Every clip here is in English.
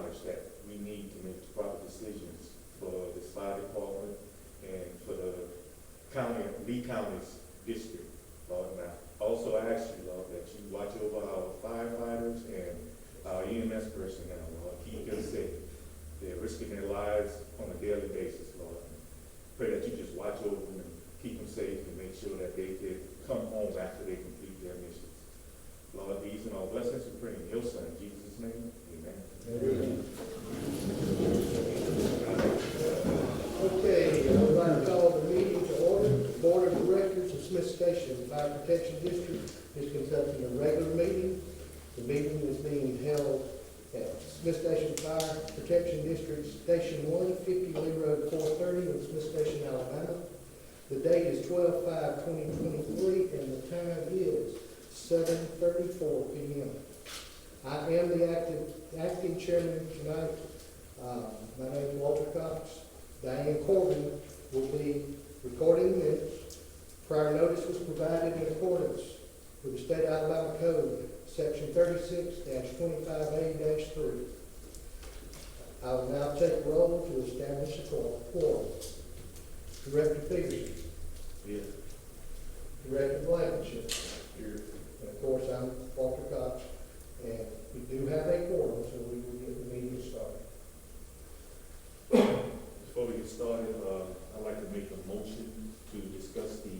acknowledge that we need to make proper decisions for this fire department and for the county, Lee County's district, Lord. Now, also I ask you, Lord, that you watch over our firefighters and our EMS personnel, Lord. Keep them safe. They're risking their lives on a daily basis, Lord. Pray that you just watch over them and keep them safe and make sure that they can come home after they complete their missions. Lord, these and all blessings we pray in your son, in Jesus' name, amen. Amen. Okay, I'd like to call the meeting to order. The Board of Directors of Smith Station Fire Protection District is conducting a regular meeting. The meeting is being held at Smith Station Fire Protection District, Station 150 Lee Road 430 in Smith Station, Alabama. The date is 12/5/2023 and the time is 7:34 p.m. I am the acting chairman tonight. My name is Walter Cox. Diane Corbin will be recording the minutes. Prior notice was provided in accordance with the State of Alabama Code, Section 36-25A-3. I will now take roll to establish a quorum. Director Peterson. Here. Director Blankenship. Here. And of course, I'm Walter Cox. And we do have a quorum, so we will get the meeting started. Before we get started, I'd like to make a motion to discuss the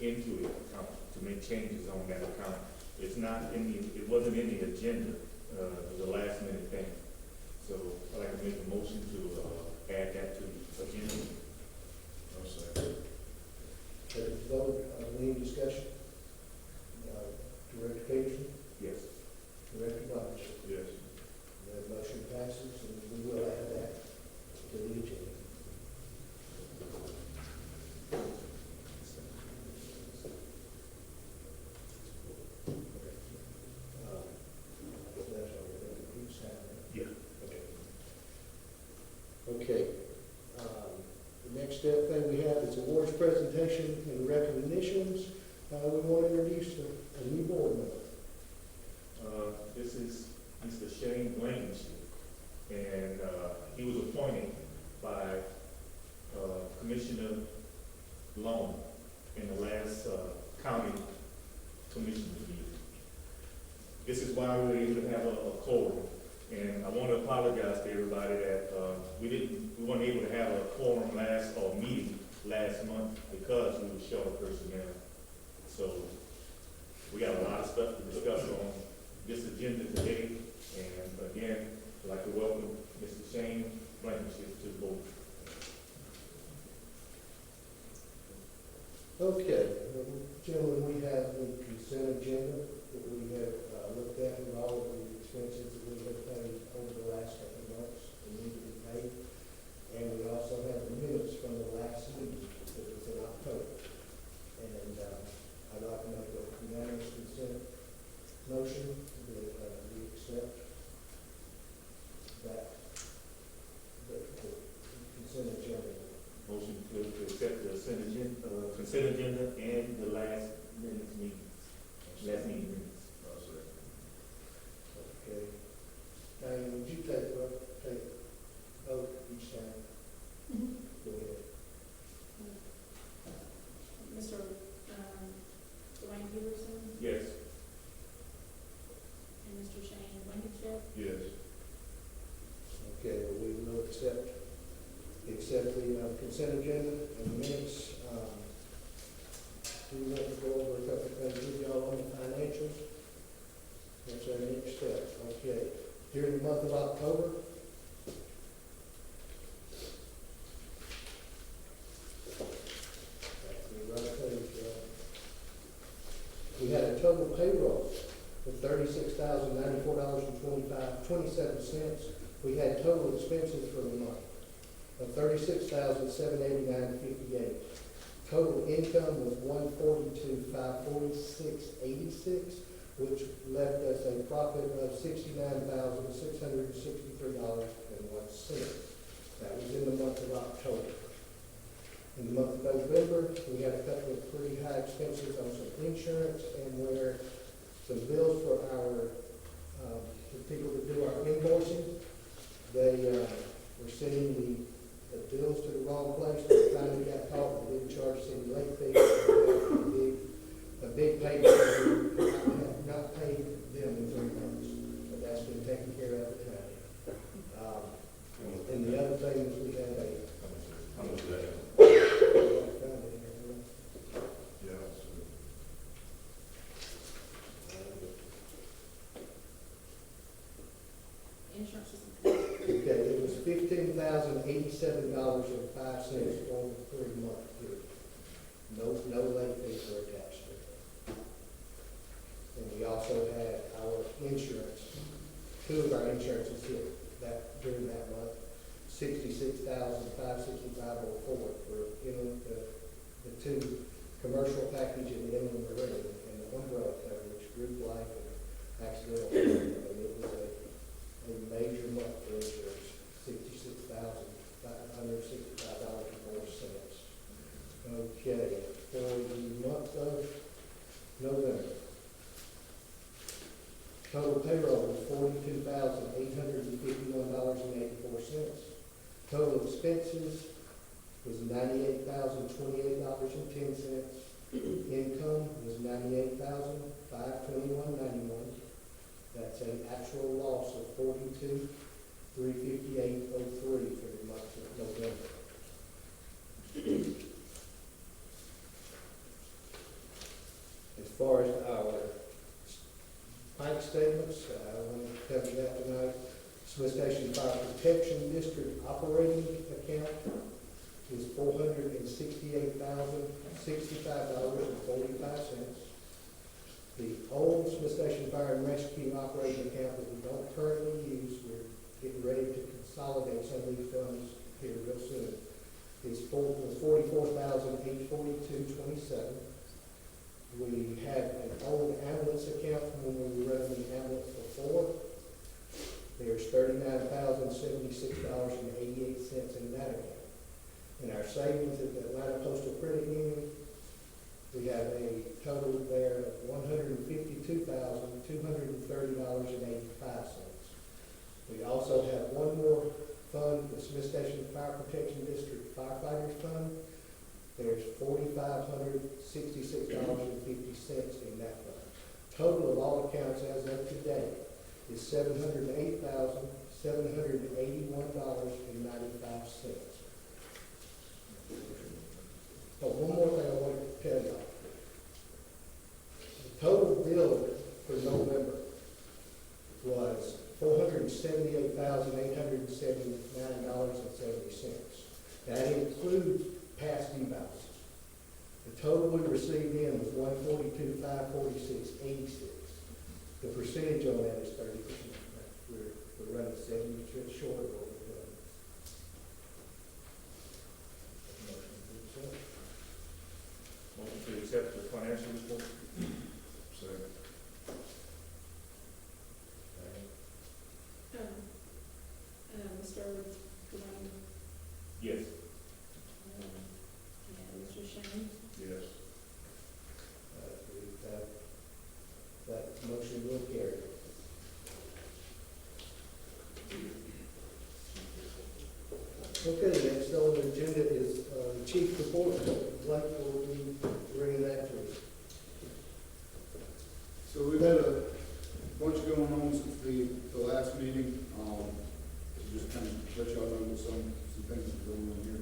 Intuit account, to make changes on that account. It's not in the, it wasn't in the agenda, it was a last minute thing. So I'd like to make a motion to add that to the agenda. No, sir. Take a vote, any discussion? Director Peterson, Yes. Director Blankenship. Yes. The motion passes, and we will add that to the agenda. Yeah. Okay. The next thing we have is awards presentation and recognitions. We want to introduce a new board member. This is Mr. Shane Blankenship, and he was appointed by Commissioner Long in the last county commission meeting. This is why we were able to have a quorum, and I want to apologize to everybody that we weren't able to have a quorum meeting last month because we were short of personnel. So we got a lot of stuff to discuss on this agenda today, and again, I'd like to welcome Mr. Shane Blankenship to the board. Okay, gentlemen, we have the consent agenda that we have looked at with all of the expenses that we have paid over the last couple of months that need to be paid. And we also have the minutes from the last meeting that was in October. And I'd like to make a unanimous consent motion that we accept that, the consent agenda. Motion to accept the consent agenda and the last meeting minutes. No, sir. Okay. Diane, would you take vote each time? Mm-hmm. Go ahead. Mr. Dwayne Peterson Yes. and Mr. Shane Blankenship. Yes. Okay, well, we will accept the consent agenda and the minutes. Do we want to go over a couple of things with y'all on the financials? That's our next step. Okay. During the month of October, we had a total payroll of $36,094.27. We had total expenses for the month of $36,789.58. Total income was $142,546.86, which left us a profit of $69,663.01. That was in the month of October. In the month of November, we had a couple of pretty high expenses on some insurance and where some bills for our the people that do our invoicing. were sending the bills to the wrong place. They finally got caught, and didn't charge us any late fees. A big payment, we have not paid them in 3 months, but that's been taken care of at the time. And the other things, we had a, How much is that? Yeah, so, Insurance is. okay, it was $15,087.05 over the 3-month period. No late fees were attached to it. And we also had our insurance, 2 of our insurances hit that, during that month, $66,565.04 for inland, the 2 commercial package and the inland marine, and the umbrella coverage, group life and accidental. And it was a major month for insurance, $66,565.04. Okay, for the month of November, total payroll was $42,851.84. Total expenses was $98,028.10. Income was $98,521.91. That's an actual loss of $42,358.03 for the month of November. As far as our bank statements, I want to cover that tonight. Smith Station Fire Protection District operating account is $468,065.45. The old Smith Station Fire and Rescue operating account that we don't currently use, we're getting ready to consolidate some of these funds here real soon, was $44,842.27. We had an old ambulance account from when we were running the ambulance before. There's $39,076.88 in that account. In our savings at the Atlanta Postal Credit Union, we have a total there of $152,230.85. We also have one more fund, the Smith Station Fire Protection District Firefighters Fund. There's $4,566.50 in that fund. Total of all accounts as of today is $708,781.95. Oh, one more thing I wanted to tell y'all. The total bill for November was $478,879.70. That includes past due balances. The total we received in was $142,546.86. The percentage on that is 30%. We're running 70% short of what we're doing. Motion to accept the financial report? second. Mr. Dwayne, Yes. and Mr. Shane. Yes. That motion will carry. Okay, next on the agenda is the chief report. Blake will be bringing that to us. So we've had a bunch going on since the last meeting, to just kind of let y'all know what some things that are going on here.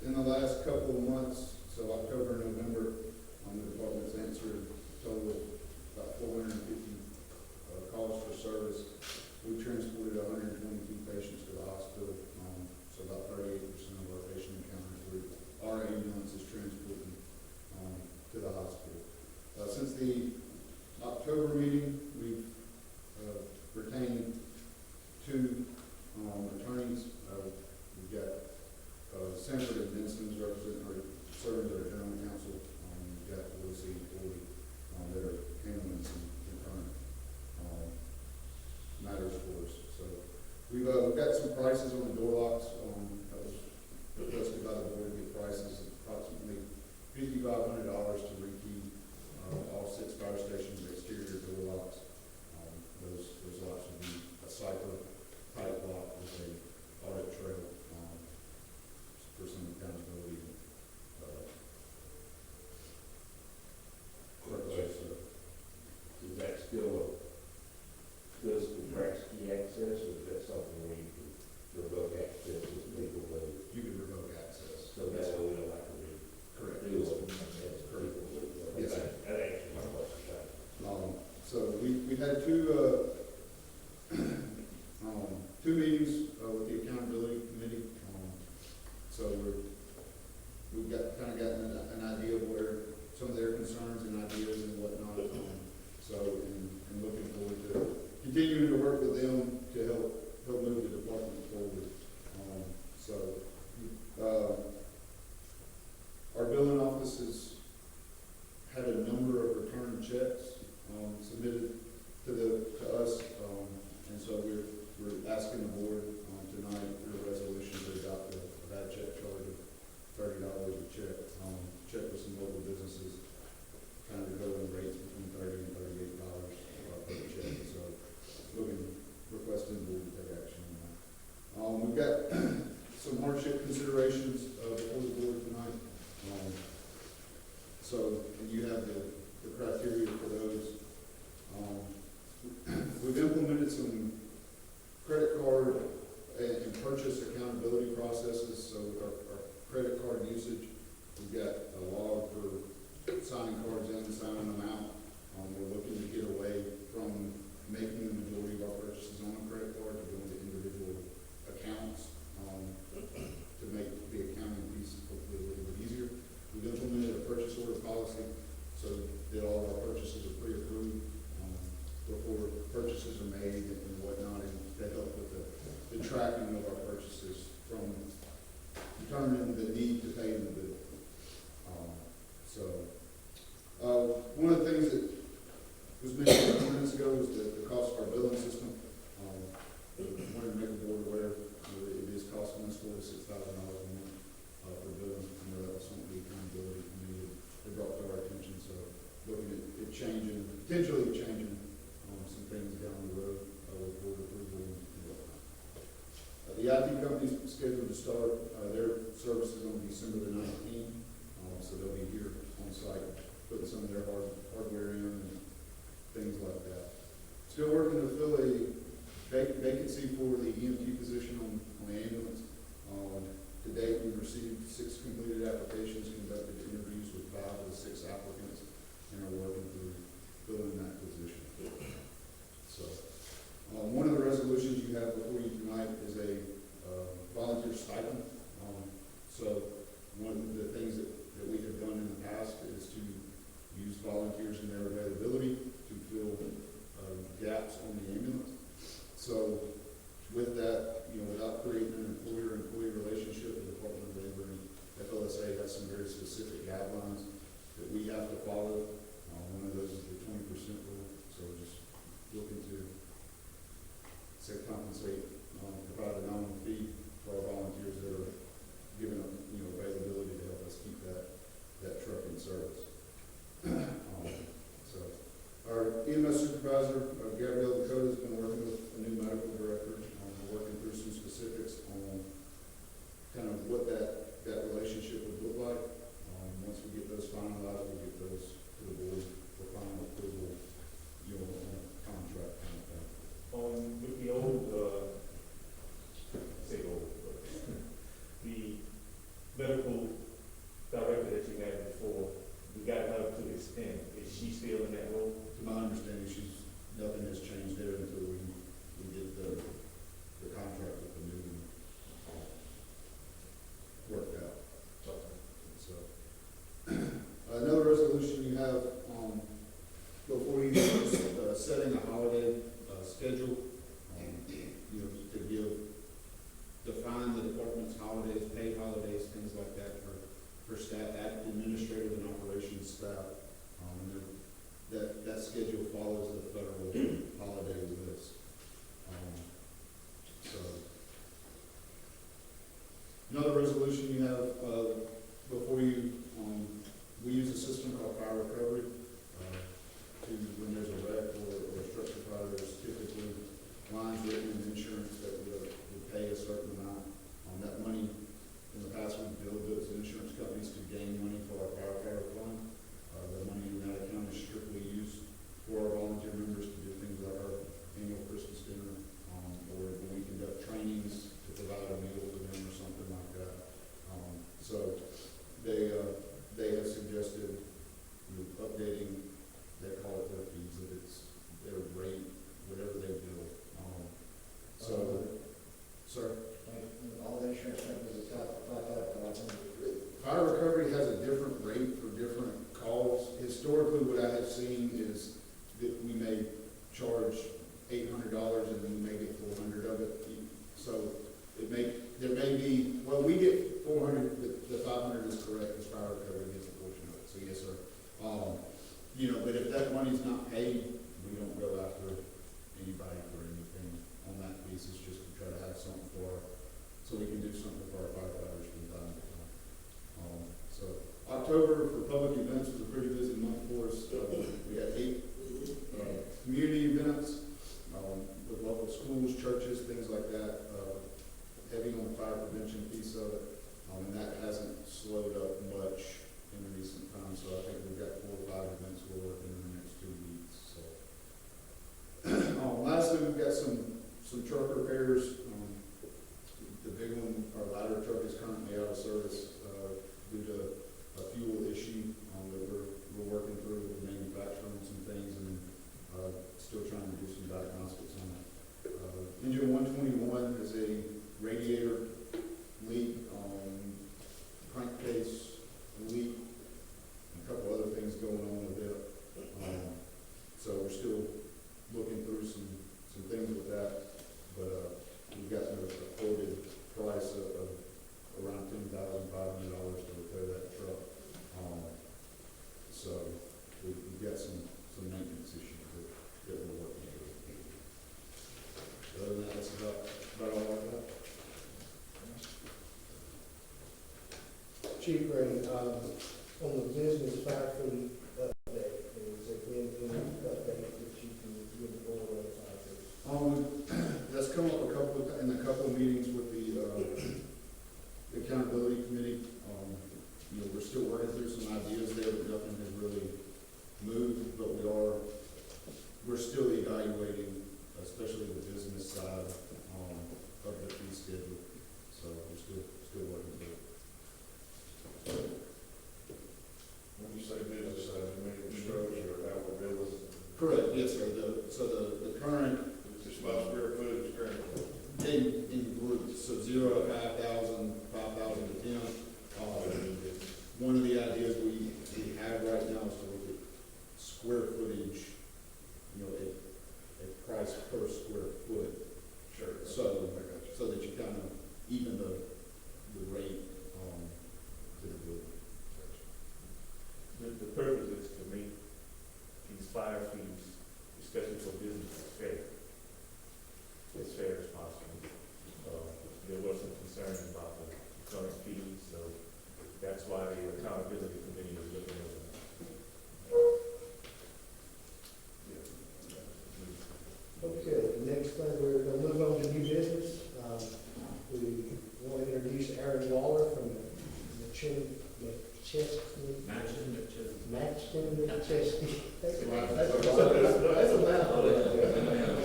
In the last couple of months, so October and November, the department's answered a total of about 450 calls for service. We transported 122 patients to the hospital, so about 38% of our patient encounters were our ambulance is transporting to the hospital. Since the October meeting, we've retained 2 attorneys. We've got Sanford and Benson's representing or serving as our general counsel. We've got Lucy and Corey that are handling some concurrent matters for us. So we've got some prices on the door locks. That was requested by the board to get prices, approximately $5,500 to rekey all 6 fire stations exterior door locks. Those locks would be a cycle 2 meetings, with the accountability committee. So we've kind of gotten an idea of where some of their concerns and ideas and whatnot. And looking forward to continuing to work with them to help move the department forward. Our billing office has had a number of return checks, submitted to us, and so we're asking the board, tonight through a resolution to adopt a bad check charge of $30 a check. Check with some local businesses, kind of going rates between $30 and $38 per check. So requesting the board to take action on that. We've got some hardship considerations before the board tonight. And you have the criteria for those. We've implemented some credit card and purchase accountability processes. So with our credit card usage, we've got a log for signing cards in, signing them out. We're looking to get away from making the majority of our purchases on a credit card to go into individual accounts, to make the accounting piece hopefully a little bit easier. We've implemented a purchase order policy so that all of our purchases are pre-approved before purchases are made and whatnot, and to help with the tracking of our purchases from determining the need to pay the bill. One of the things that was mentioned a few minutes ago was the cost of our billing system. Wanted to make the board aware that it is costing us $46,000 a month for billing. I know that was something the accountability committee had brought to our attention. So looking at potentially changing some things down the road with board approval and whatnot. The IT company's scheduled to start their services on December the 19th, so they'll be here on site, putting some of their hardware in and things like that. Still working to fill a vacancy for the EMT position on the ambulance. To date, we've received 6 completed applications, conducted interviews with 5 of the 6 applicants, and are working through filling that position. So, one of the resolutions you have before you tonight is a volunteer stipend. One of the things that we have done in the past is to use volunteers in their availability to fill gaps on the ambulance. So with that, without creating an employer-employee relationship, the Department of Labor and FLSA has some very specific guidelines that we have to follow. One of those is the 20% rule. So just looking to compensate, provide a nominal fee for our volunteers that are given up, availability to help us keep that truck in service. So our EMS supervisor, Gabrielle Dakota, has been working with a new medical director. We're working through some specifics on kind of what that relationship would look like. Once we get those finalized, we'll get those to the board for final approval, on a contract kind of thing. With the old, the medical director that you had before, we got her to extend. Is she still in that role? To my understanding, nothing has changed there until we get the contract with the new worked out. So, another resolution you have before you is setting a holiday schedule. To define the department's holidays, paid holidays, things like that for staff, administrative and operations staff. That schedule follows the federal holiday list. Another resolution you have before you, we use a system called Fire Recovery when there's a wreck or a structure fire. There's typically lines written in insurance that would pay a certain amount. That money, in the past, we've billed those insurance companies to gain money for our firefighter fund. The money in that account is strictly used for our volunteer members to do things like our annual Christmas dinner, or when we conduct trainings to provide a meal to them or something like that. So they have suggested updating October for public events was a pretty busy month for us. We had 8 community events with local schools, churches, things like that. Heavy on the fire prevention piece of it, and that hasn't slowed up much in recent times. So I think we've got 4 or 5 events we're working in the next 2 weeks. So lastly, we've got some truck repairs. The big one, our ladder truck is currently out of service due to a fuel issue that we're working through with the manufacturer on some things, and still trying to do some diagnostics on it. Engine 121 is a radiator leak, crankcase leak, and a couple other things going on with it. So we're still looking through some things with that, but we've got a quoted price of around $10,500 to repair that truck. So we've got some maintenance issues that we're working through. Other than that, that's about all I've got. Chief Green, on the business fire fleet update, is there been any update that you can give the board on the fire fleet? That's come up in a couple of meetings with the accountability committee. We're still working through some ideas there, but nothing has really moved, but we're still evaluating, especially the business side, of the fee schedule. So we're still working through it. When you say business side, you mean construction or how we're building? Correct, yes, sir. The current, It's about square footage currently. in groups, so 0 to 5,000, 5,000 to 10. One of the ideas we have right now is to look at square footage, a price per square foot. Sure. So, I got you. so that you kind of even the rate, to the bill. The purpose is to make these fire fees, especially for businesses, fair. As fair as possible. There was some concern about the current fees, so that's why the accountability committee is looking at it. Okay, next thing, we're gonna move on to new business. We want to introduce Aaron Waller from Matchton, McChesney. That's a mouthful.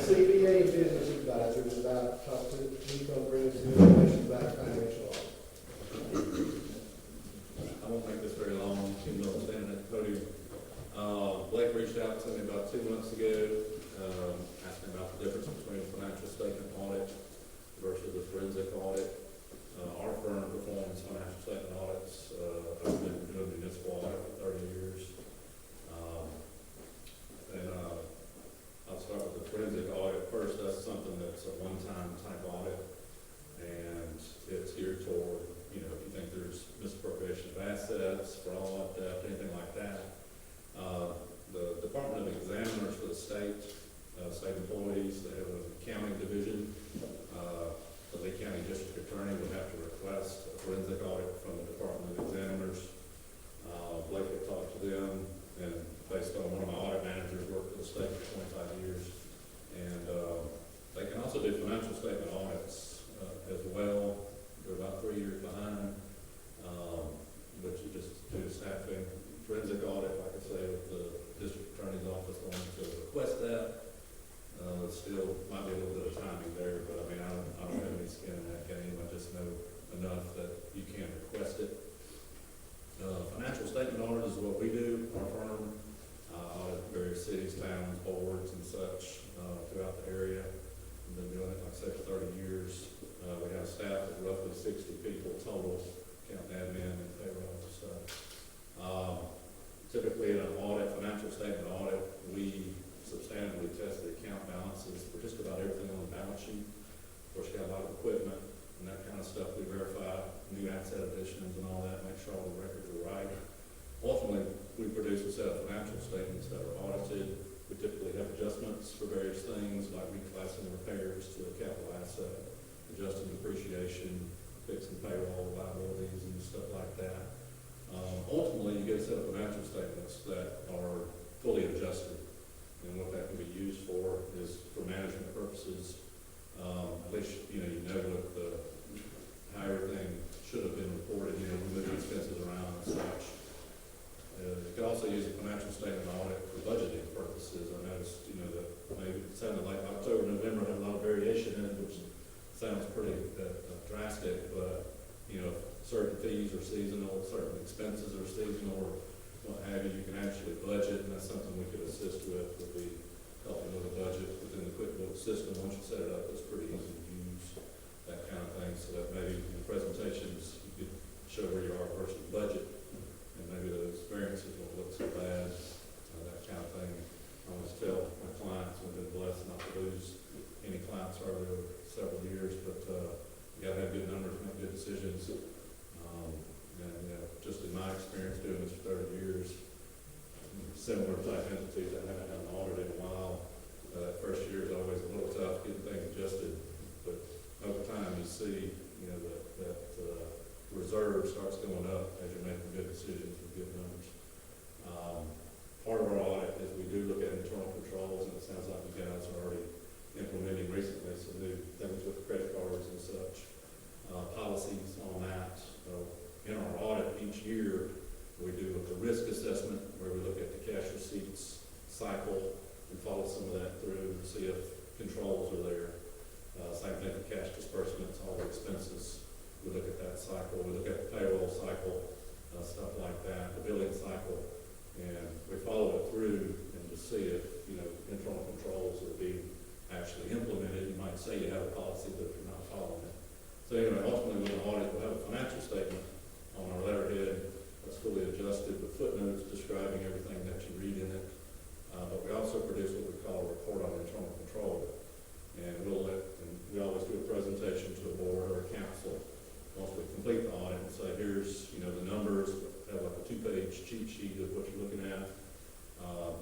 CBA Business Advisor is about to talk to, he's gonna bring us information about financial audit. I won't make this very long, even though I'm standing at the podium. Blake reached out to me about 2 months ago, asking about the difference between a financial statement audit versus a forensic audit. Our firm performs financial statement audits. I've been doing municipal audit for 30 years. I'll start with the forensic audit first. That's something that's a one-time type audit, and it's geared toward, if you think there's misappropriation of assets, fraud, theft, anything like that. The Department of Examiners for the state employees, they have a accounting division. The Lee County District Attorney would have to request a forensic audit from the Department of Examiners. Blake had talked to them, and based on one of my audit managers worked for the state for 25 years. And they can also do financial statement audits as well. They're about 3 years behind, but you just do staffing. Forensic audit, like I say, with the district attorney's office going to request that. Still might be a little bit of timing there, but I mean, I don't have any skin in that game. I just know enough that you can request it. Financial statement audit is what we do. Our firm audit various cities, towns, boards, and such throughout the area. We've been doing it, like I said, for 30 years. We have staff of roughly 60 people total, counting admin and payroll and stuff. Typically in an audit, financial statement audit, we substantially test the account balances for just about everything on the balance sheet. Of course, you got a lot of equipment and that kind of stuff. We verify new asset additions and all that, make sure all the records are right. Ultimately, we produce a set of financial statements that are audited. We typically have adjustments for various things like reclassing repairs to a capital asset, adjusting depreciation, fixing payroll liabilities and stuff like that. Ultimately, you get a set of financial statements that are fully adjusted. And what that can be used for is for management purposes. At least, you know what how everything should have been reported, we move expenses around and such. You could also use a financial statement audit for budgeting purposes. I noticed, that maybe it sounded like October, November had a lot of variation in it, which sounds pretty drastic, but, if certain fees are seasonal, certain expenses are seasonal, or what have you, you can actually budget, and that's something we could assist with, would be helping with a budget within the QuickBooks system. Once you set it up, it's pretty easy to use, that kind of thing, so that maybe in presentations, you could show where you are versus budget, and maybe those variances won't look so bad, that kind of thing. I always tell my clients, we've been blessed not to lose any clients over several years, but, you gotta have good numbers, make good decisions. Just in my experience doing this for 30 years, similar type entities that haven't had an audit in a while, that first year is always a little tough getting things adjusted, but over time you see, that reserve starts going up as you're making good decisions with good numbers. Part of our audit is we do look at internal controls, and it sounds like you guys are already implementing recently some new things with credit cards and such, policies on that. In our audit each year, we do a risk assessment where we look at the cash receipts cycle and follow some of that through and see if controls are there. Same thing for cash disbursements, all the expenses. We look at that cycle. We look at the payroll cycle, stuff like that, the billing cycle, and we follow it through and to see if, internal controls are being actually implemented. You might say you have a policy, but you're not following it. So anyway, ultimately with an audit, we'll have a financial statement on our letterhead that's fully adjusted with footnotes describing everything that you read in it. But we also produce what we call a report on internal control. And we always do a presentation to a board or a council once we complete the audit and say, here's, the numbers, have like a 2-page cheat sheet of what you're looking at.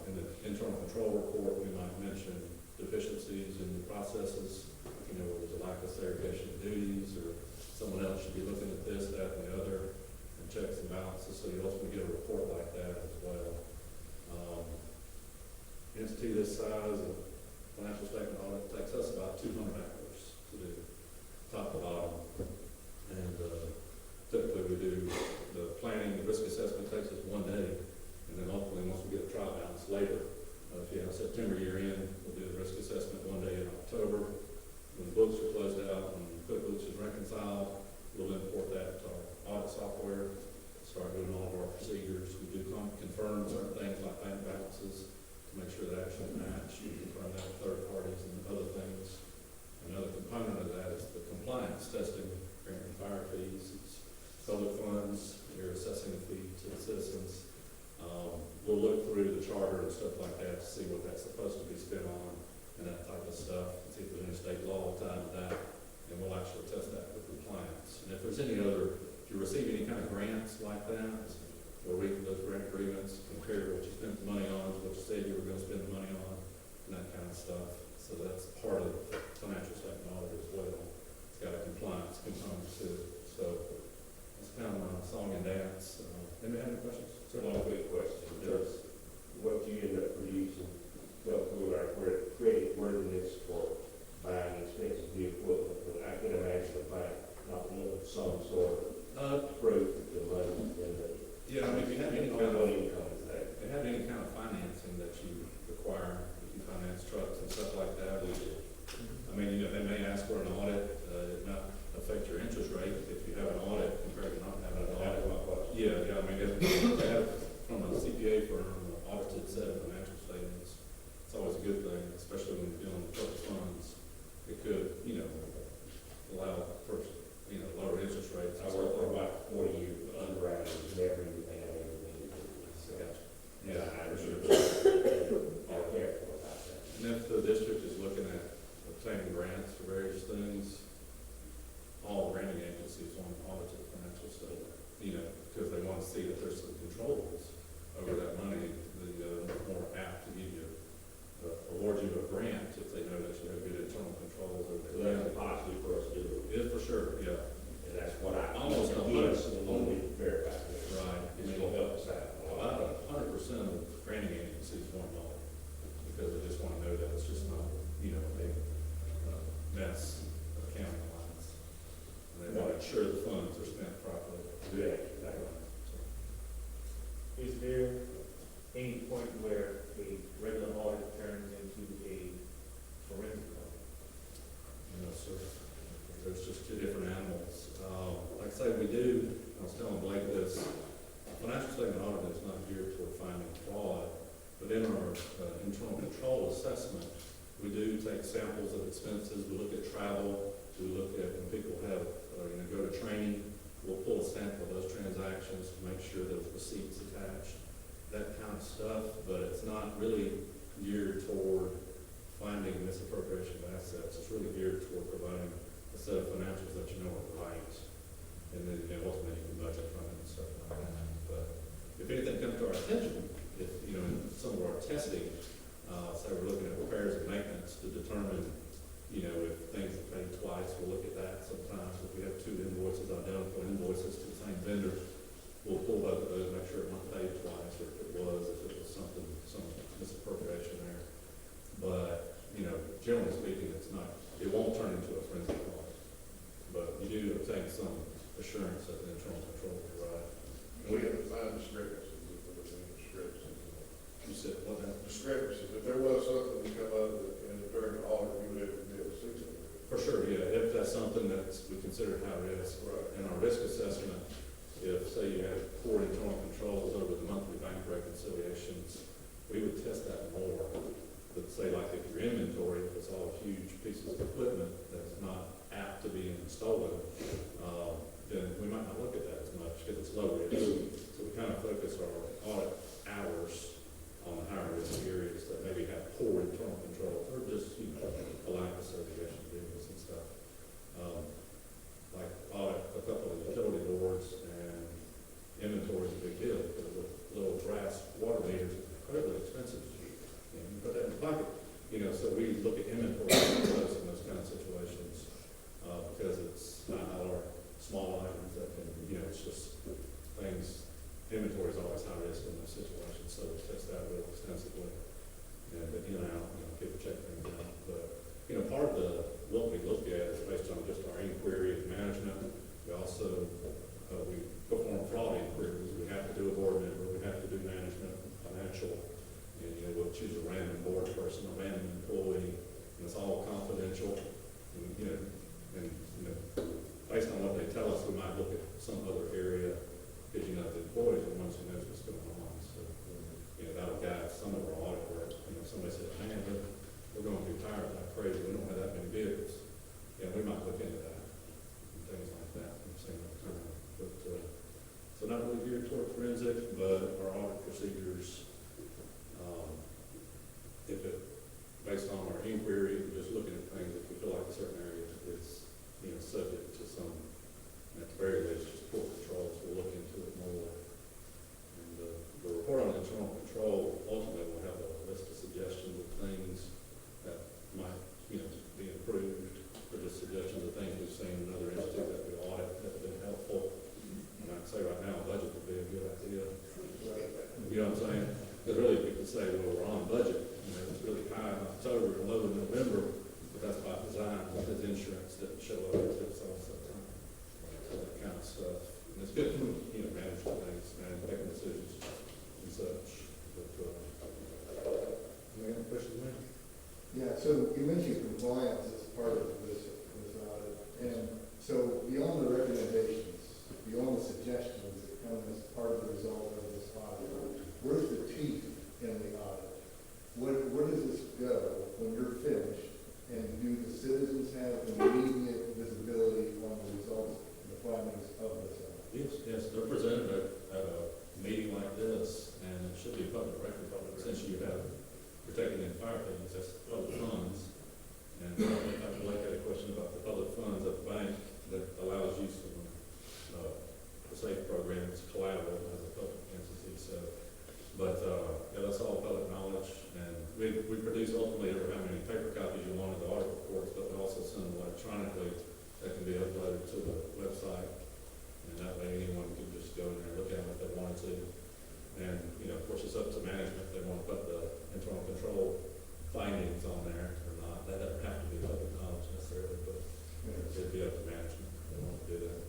In the internal control report, we might mention deficiencies in the processes, where there's a lack of segregation of duties, or someone else should be looking at this, that, and the other, and checks and balances, so you ultimately get a report like that as well. Entity this size, a financial statement audit takes us about 200 hours to do, top to bottom. And typically we do the planning, the risk assessment takes us 1 day, and then ultimately once we get a trial balance later, if you have a September year end, we'll do the risk assessment 1 day in October. When the books are closed out and QuickBooks is reconciled, we'll import that to our audit software, start doing all of our procedures. We do confirm certain things like bank balances to make sure they actually match. You confirm that with third parties and other things. Another component of that is the compliance testing, grant and fire fees, it's public funds, you're assessing a fee to the citizens. We'll look through the charter and stuff like that to see what that's supposed to be spent on and that type of stuff, and see if there's any state law tied to that, and we'll actually test that for compliance. And if there's if you receive any kind of grants like that, we'll read those grant agreements, compare what you spent the money on to what you said you were going to spend the money on, and that kind of stuff. So that's part of financial statement audit as well. It's got a compliance component to it. So that's kind of my song and dance. Anybody have any questions? One quick question. Just what you end up producing, we're creating worthiness for buying expensive new equipment, but I can imagine the bank not wanting some sort of proof that the money is in the. Yeah, I mean, if you have any kind What of, income is that? if you have any kind of financing that you require, if you finance trucks and stuff like that, I mean, they may ask for an audit, it might affect your interest rate if you have an audit compared to not having an audit. Yeah, I mean, if they have from a CPA firm, an audited set of financial statements, it's always a good thing, especially when you're dealing with public funds. It could, allow for, lower interest rates. I worked for about 40 years with underwriting, never even had anything to do with it. So, Yeah, I'm for sure sure. all careful about that. And if the district is looking at obtaining grants for various things, all granting agencies sure the funds are spent properly. Good answer, thank you. Is there any point where a regular audit turns into a forensic audit? You know, so there's just two different animals. Like I say, we do, I was telling Blake this, financial statement audit is not geared toward finding fraud, but in our internal control assessment, we do take samples of expenses, we look at travel, we look at when people have, go to training, we'll pull a sample of those transactions to make sure there's receipts attached, that kind of stuff, but it's not really geared toward finding misappropriation of assets. It's really geared toward providing a set of financials that you know are right, and then, ultimately you can budget from it and stuff like that. But if anything comes to our attention, if, in some of our testing, say we're looking at repairs and maintenance to determine, if things are paid twice, we'll look at that sometimes. If we have two invoices, identical invoices to the same vendor, we'll pull both of those, make sure it wasn't paid twice, or if it was something, some misappropriation there. But, generally speaking, it won't turn into a forensic audit. But you do obtain some assurance that the internal control is right. And we have to find discrepancies, if there was any discrepancies. You said, what now? Discrepancies, if there was something to come out of it, and during the audit, we would have to be able to see it. For sure, yeah, if that's something that we consider high risk. Right. In our risk assessment, if, say, you have poor internal controls over the monthly bank reconciliations, we would test that more. But say, like, if your inventory, if it's all huge pieces of equipment that's not apt to being stolen, then we might not look at that as much, because it's low risk. So we kind of focus our audit hours on the higher risk areas that maybe have poor internal controls, or just, a lack of segregation of duties and stuff. Like audit a couple of utility boards, and inventory is a big deal, because the little brass water meters are incredibly expensive. You put that in your pocket, so we look at inventory in those kind of situations, because it's not our small items that can, it's just things, inventory is always high risk in those situations, so we test that real extensively. And, people check things out. But, part of what we look at is based on just our inquiry and management. We also, we perform fraud inquiries. We have to do a board member, we have to do management, financial, and, we'll choose a random board person, a random employee, and it's all confidential. And, based on what they tell us, we might look at some other area, because, the employees are the ones who knows what's going on. So, that'll guide some of our audit work. Somebody said, man, we're going to be tired like crazy. We don't have that many vehicles. We might look into that and things like that. We've seen that time. But, so not really geared toward forensic, but our audit procedures, if it, based on our inquiry, we're just looking at things, if we feel like a certain area is, subject to some, at the very least, just poor controls, we'll look into it more. And the report on internal control, ultimately, will have a list of suggestions of things that might, be improved, or just suggestions of things we've seen in other entities that we audit that have been helpful. And I'd say right now, a budget would be a good idea. You know what I'm saying? Because really, we could say, well, we're on budget, it's really high in October and low in November, but that's by design, because insurance didn't show up until September. So that kind of stuff. And it's good to, manage the things, making decisions and such. But, any other questions, man? Yeah, so you mentioned compliance as part of this audit, and so beyond the recommendations, beyond the suggestions that come as part of the result of this audit, where's the teeth in the audit? Where does this go when you're finished, and do the citizens have immediate visibility on the results and the findings of this audit? Yes, they're presented at a meeting like this, and it should be a public record, since you're taking in fire fees, that's public funds. And I'd like to have a question about the public funds at the bank that allows use of the SAFE program, it's collateral as a public entity, so. But, that's all public knowledge, and we produce ultimately how many paper copies you want of the audit reports, but we also send them electronically that can be uploaded to the website. And that way anyone can just go in there and look at them if they wanted to. And, of course, it's up to management if they want to put the internal control findings on there or not. That doesn't have to be public knowledge necessarily, but it'd be up to management if they want to do that.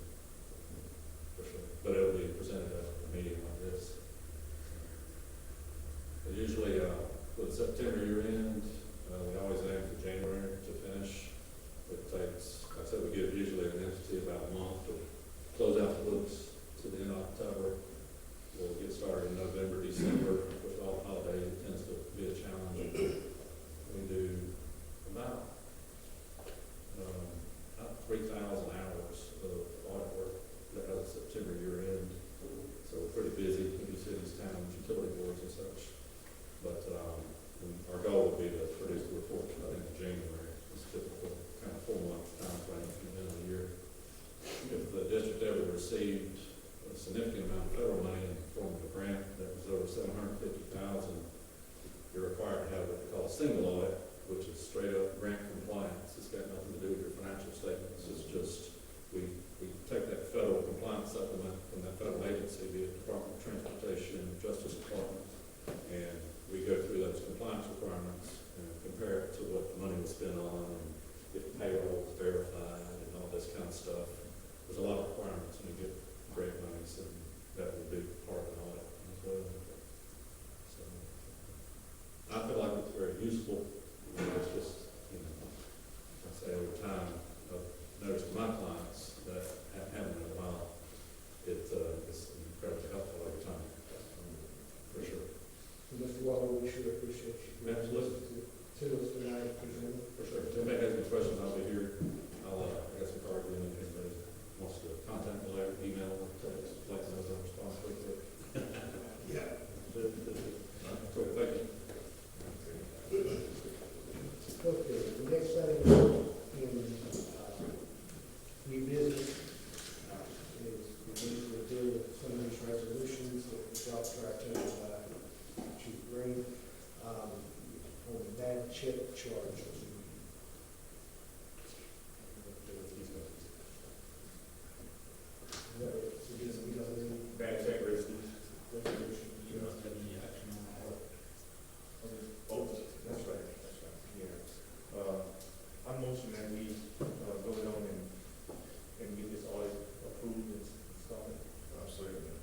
$750,000, you're required to have what they call a single audit, which is straight up grant compliance. It's got nothing to do with your financial statements. It's just, we take that federal compliance supplement from that federal agency, be it Department of Transportation, Justice Department, and we go through those compliance requirements and compare it to what the money was spent on, and get payroll verified and all this kind of stuff. There's a lot of requirements when you get grant monies, and that would be part of an audit as well. So, I feel like it's very useful. It's just, you know, I say over time, I've noticed with my clients that haven't in a while, it's incredibly helpful over time, for sure. Mr. Waller, we sure appreciate you. Absolutely. To us tonight, presenting. For sure. If anybody has any questions, I'll be here. I got some cards in, if anybody wants to contact me later, email, or text, let me know, I'll respond quickly. Yeah. Cool, thank you. Okay, the next thing in, new business, is we need to deal with some of these resolutions that were brought to our attention by Chief Green, on the bad check charges. So just, we don't need Bad check resolution. resolution. You must have any action on that. Oh, that's right, yeah. I motion that we, go down and get this audit approved and started. I'm saying that.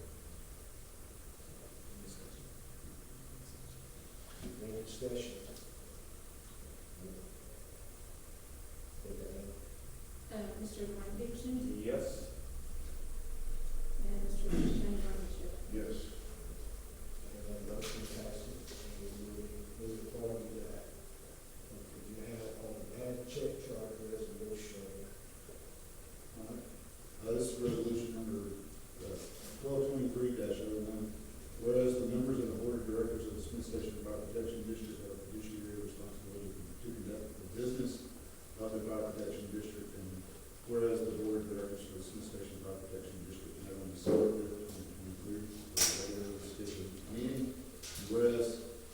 Any discussion? Mr. Dwayne Peterson, Yes. and Mr. Shane Bowman. Yes. And that motion passes, and we will move forward to that. Okay, you have on the bad check charge resolution, This is resolution number 1223-01. Whereas the members of the board of directors of the Smith Station Fire Protection District have fiduciary responsibility to conduct the business of the Fire Protection District, and whereas the board of directors of the Smith Station Fire Protection District met on December 5th, 2023, for a regularly scheduled meeting, and whereas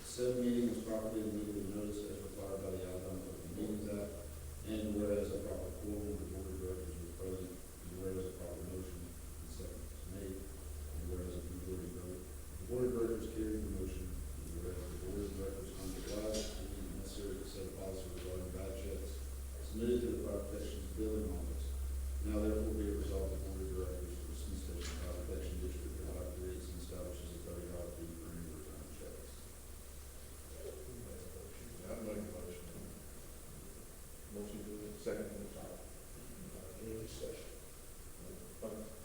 said meeting was properly and legally noticed as required by the Alabama Open Meetings Act, and whereas a proper quorum of the board of directors was present, and whereas a proper motion and second was made, and whereas a majority vote, the board of directors carried the motion, and whereas the board of directors found it wise and necessary to set a policy regarding bad checks submitted to the fire protection billing office. Now therefore be it resolved, the board of directors of the Smith Station Fire Protection District hereby creates and establishes a $30 fee for any return checks. I'd make a motion. Motion to second on the top. any discussion?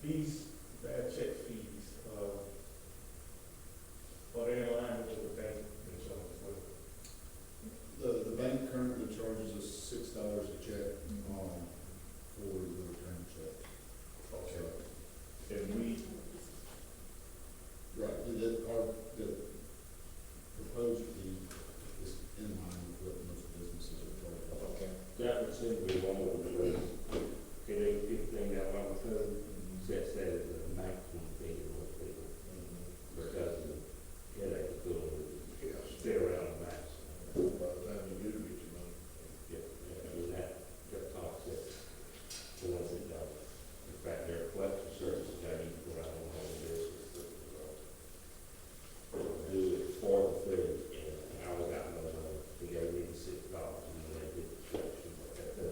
These bad check fees, are they in line with the bank insurance? The bank currently charges us $6 a check, for the return check. Okay. And we, Right, the proposed fee is in line with what most businesses are charging. okay. That would seem to be one of the, can they, anything that one code sets that as a maximum fee for most people, because of the headache of doing it, Yes. stay around the max. By the time you do get your money. Yeah, I mean, that talks it, the ones that don't. In fact, their collection services, how you go out on all this, do it for the fee, and I was out on, they gave me $6, and then they did the collection, at the,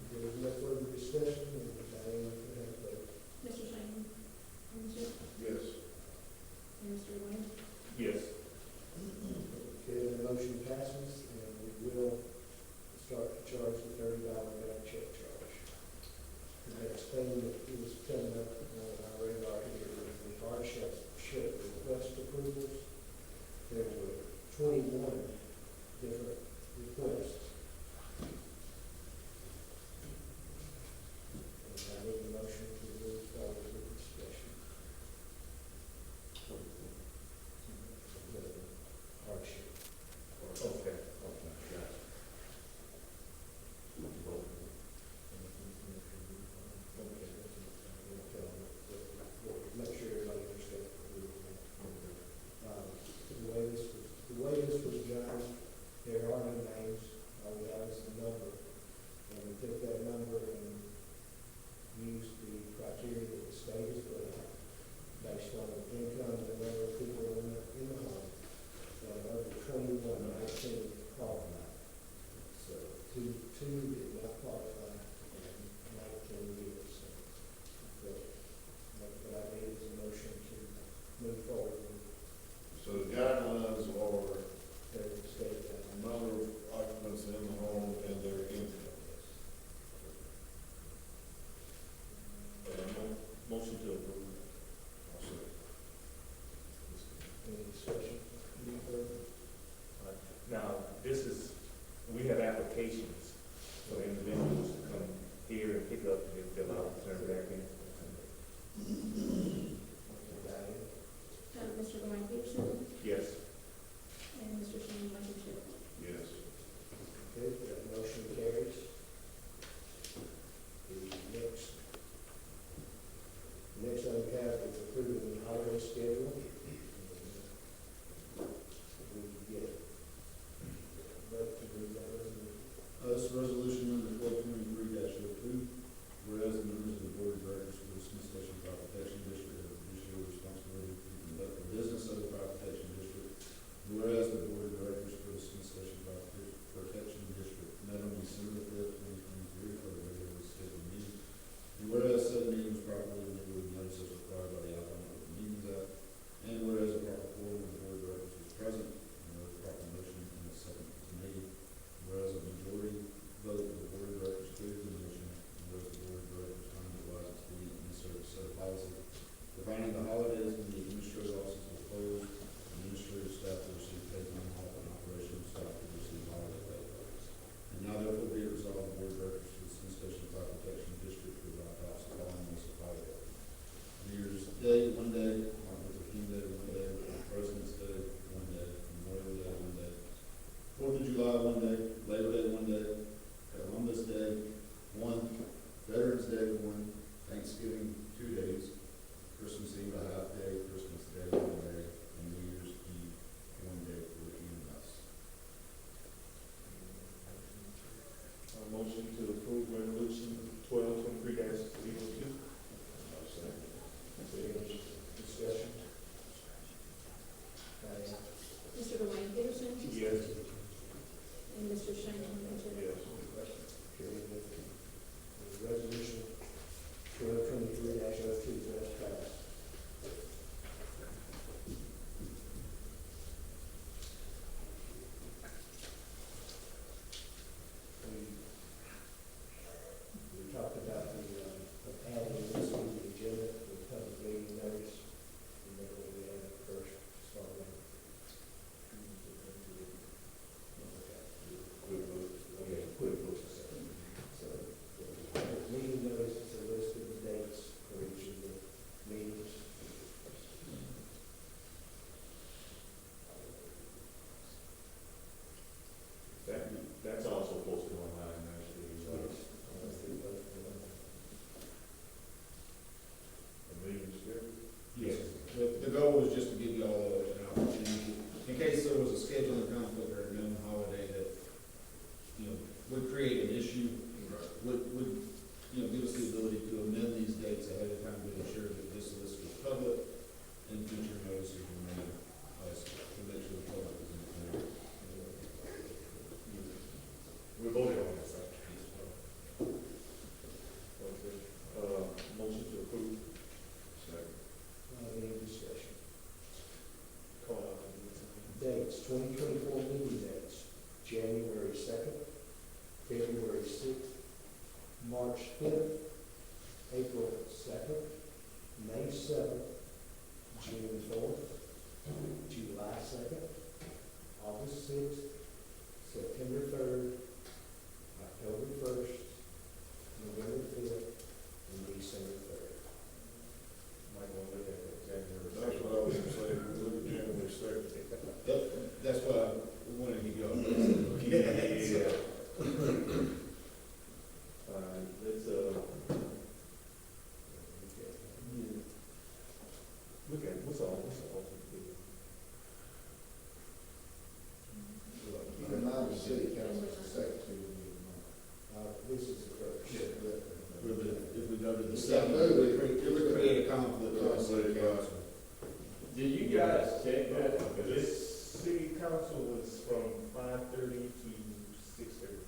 There is no further discussion, and Diane, you have the vote. Mr. Shane Bowman, Yes. and Mr. Dwayne. Yes. Okay, the motion passes, and we will start two did not qualify, and 19 years. So what I need is a motion to move forward with So the guidelines are their state number of occupants in the home and their income. Motion to approve. I'll say. Any discussion? Any further? Now, this is, we have applications for individuals to come here and pick up and then fill out, turn back in. Mr. Dwayne Peterson, Yes. and Mr. Shane Blankenship. Yes. Okay, that motion carries. The next item we have is approving the holiday schedule. We get vote to read that resolution. This is resolution number 1223-02, whereas the members of the board of directors for the Smith Station Fire Protection District have fiduciary responsibility to conduct the business of the Fire Protection District, whereas the board of directors for the Smith Station Fire Protection District met on December 5th, 2023 for the regularly scheduled meeting, and whereas said meeting was properly and legally noticed as required by the Alabama Open Meetings Act, and whereas a proper quorum of the board of directors was present, and there was a proper motion and a second to the meeting, whereas a majority vote of the board of directors carried the motion, and whereas the board of directors found it wise and expedient and necessary to set a policy defining the holidays when the administrative offices will close, and administrative staff will receive paid time off, and operational staff will receive holiday pay. And now therefore be it resolved, the board of directors for the Smith Station Fire Protection District hereby adopts the following list of holidays: New Year's Day, 1 day; Martin Luther King Day, 1 day; President's Day, 1 day; Memorial Day, 1 day; 4th of July, 1 day; Labor Day, 1 day; Columbus Day, 1; Veterans Day, 1; Thanksgiving, 2 days; Christmas Eve, a half day; Christmas Day, 1 day; and New Year's Eve, 1 day for EMS. Motion to approve resolution 1223-02. I'll say. Any discussion? Mr. Dwayne Peterson, Yes. and Mr. Shane Blankenship. Yes. The resolution 1223-02 has passed. We talked about adding this to the agenda for the public meeting notice. Remember we had it first, start with. Quick books. So, the meeting notices are listed, the dates for each of the meetings. That's also posted online, actually. The meeting's scheduled. Yes. The goal was just to give you all an opportunity, in case there was a scheduling conflict or a known holiday that, would create an issue, would, give us the ability to amend these dates ahead of time to ensure that this list was public and future notices were made, to make sure the public was informed. We voted on this, right? Okay. Motion to approve. Second. Any discussion? Call out the Dates, 2024 meeting dates, January 2nd, February 6th, March 5th, April 2nd, May 7th, June 4th, July 2nd, August 6th, September 3rd, October 1st, November 5th, and December 3rd. Might want to look at that January. That's what I was gonna say, we look at January 2nd. That's why I wanted to give you all this. Yeah. Let's, look at, what's all? Keep in mind, the city council is the second Tuesday of the month. This is the first. If we go to the Yeah, second, it would create a conflict with the city council. Do you guys check that? This city council was from 5:30 to 6:30.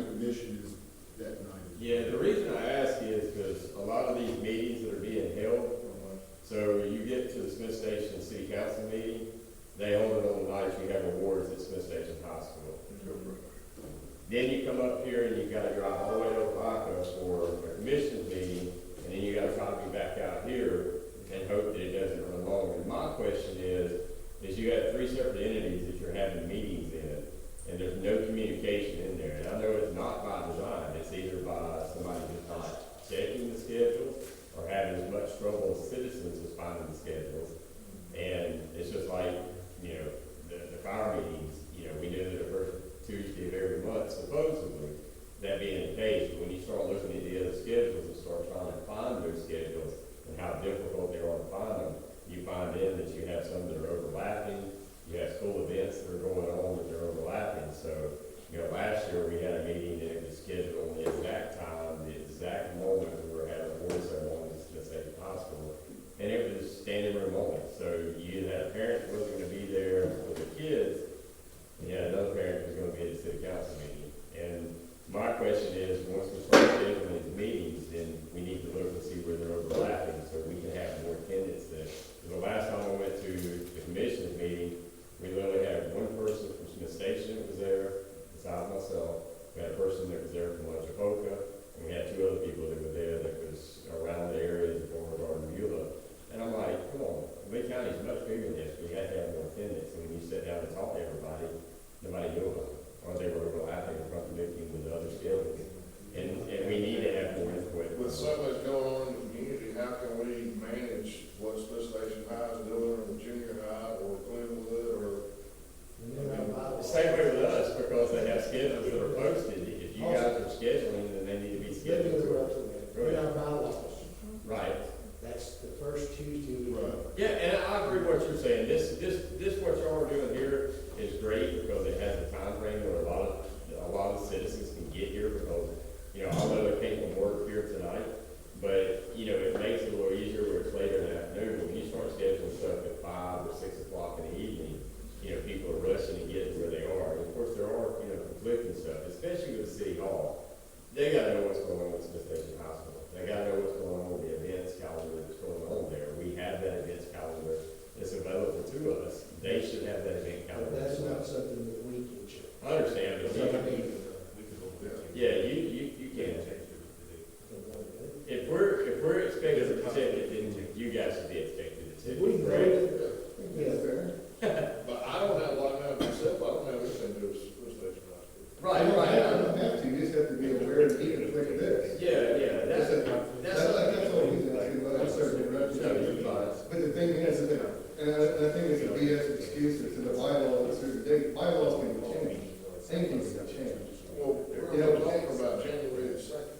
commission is that night. Yeah, the reason I ask is because a lot of these meetings that are being held, so you get to the Smith Station City Council meeting, they hold it on the nights you have awards at Smith Station Hospital. Then you come up here and you gotta drive all the way to Opaka for a commissioners meeting, and then you gotta try to be back out here and hope that it doesn't run long. And my question is you have three separate entities that you're having meetings in, and there's no communication in there. And I know it's not by design, it's either by somebody just not checking the schedules or having as much trouble as citizens as finding the schedules. And it's just like, you know, the fire meetings, you know, we knew that the first Tuesday of every month, supposedly, that being the case, but when you start looking at the other schedules and start trying to find those schedules and how difficult they are to find them, you find in that you have some that are overlapping, you have school events that are going on that are overlapping. So, you know, last year we had a meeting and it was scheduled on the exact time, the exact moment we were having a board ceremony at Smith Station Hospital, and it was standing room only. So you had a parent that wasn't gonna be there with the kids, and you had another parent who was gonna be at the city council meeting. And my question is, once we start scheduling these meetings, then we need to look and see where they're overlapping so we can have more attendance there. The last time I went to the commissioners meeting, we literally had one person from Smith Station that was there, besides myself. We had a person that was there from Lachapoka, and we had two other people that were there that was around the area of former Garden Beulah. And I'm like, come on, Lee County is much bigger than this. We had to have more attendance. And when you sit down and talk to everybody, nobody knew about it. Or they were overlapping and contradicting with the other schedules. And we need to have more input. With so much going on in the community, how can we manage what Smith Station High is doing, or junior high, or Glenwood, or? The same way with us, because they have schedules that are posted. If you guys are scheduling, then they need to be Let me scheduled. interrupt you there. In our bylaws, Right. that's the first Tuesday of the month. Yeah, and I agree with what you're saying. This what y'all are doing here is great because it has a time frame where a lot of citizens can get here because, you know, although they came from work here tonight, but, you know, it makes it a little easier where it's later in the afternoon. But when you start scheduling stuff at 5 or 6 o'clock in the evening, you know, people are rushing to get to where they are. And of course, there are, you know, conflicting stuff, especially with the city hall. They gotta know what's going on with Smith Station Hospital. They gotta know what's going on with the events calendar that's going on there. We have that events calendar that's available to us. They should have that event But calendar. that's not something that we can check. I understand, but yeah, you can. If we're expected to check it, then you guys should be expected to check We it, know correct? that, yeah, But I don't have, what I have myself, I don't have anything to do with Smith Station High School. Right, You right. don't have to, you just have to be aware and keep it like this. Yeah, that's That's all he's asking, but I'm certainly right. No, you're fine. But the thing is, and I think it's a BS excuse, it's in the bylaws, it's certain date, bylaws can be changed, anything can be changed. Well, we're talking about January the second.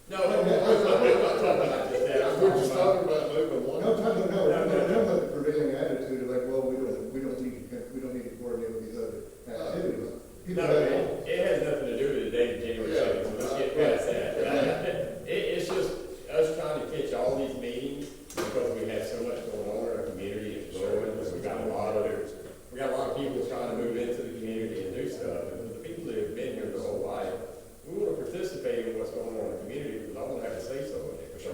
No, I'm not talking about just that. I'm We're just talking about, talking about moving one. No, I'm talking about the prevailing attitude of like, well, we don't need to coordinate with these other activities. People no, have- it has nothing to do with the date of January second, so let's get past that. It's just us trying to catch all these meetings because we have so much going on in our community, it's growing, we got a lot of people trying to move into the community and do stuff. And for the people that have been here their whole life, we want to participate in what's going on in the community because I want to have a say so in it. So,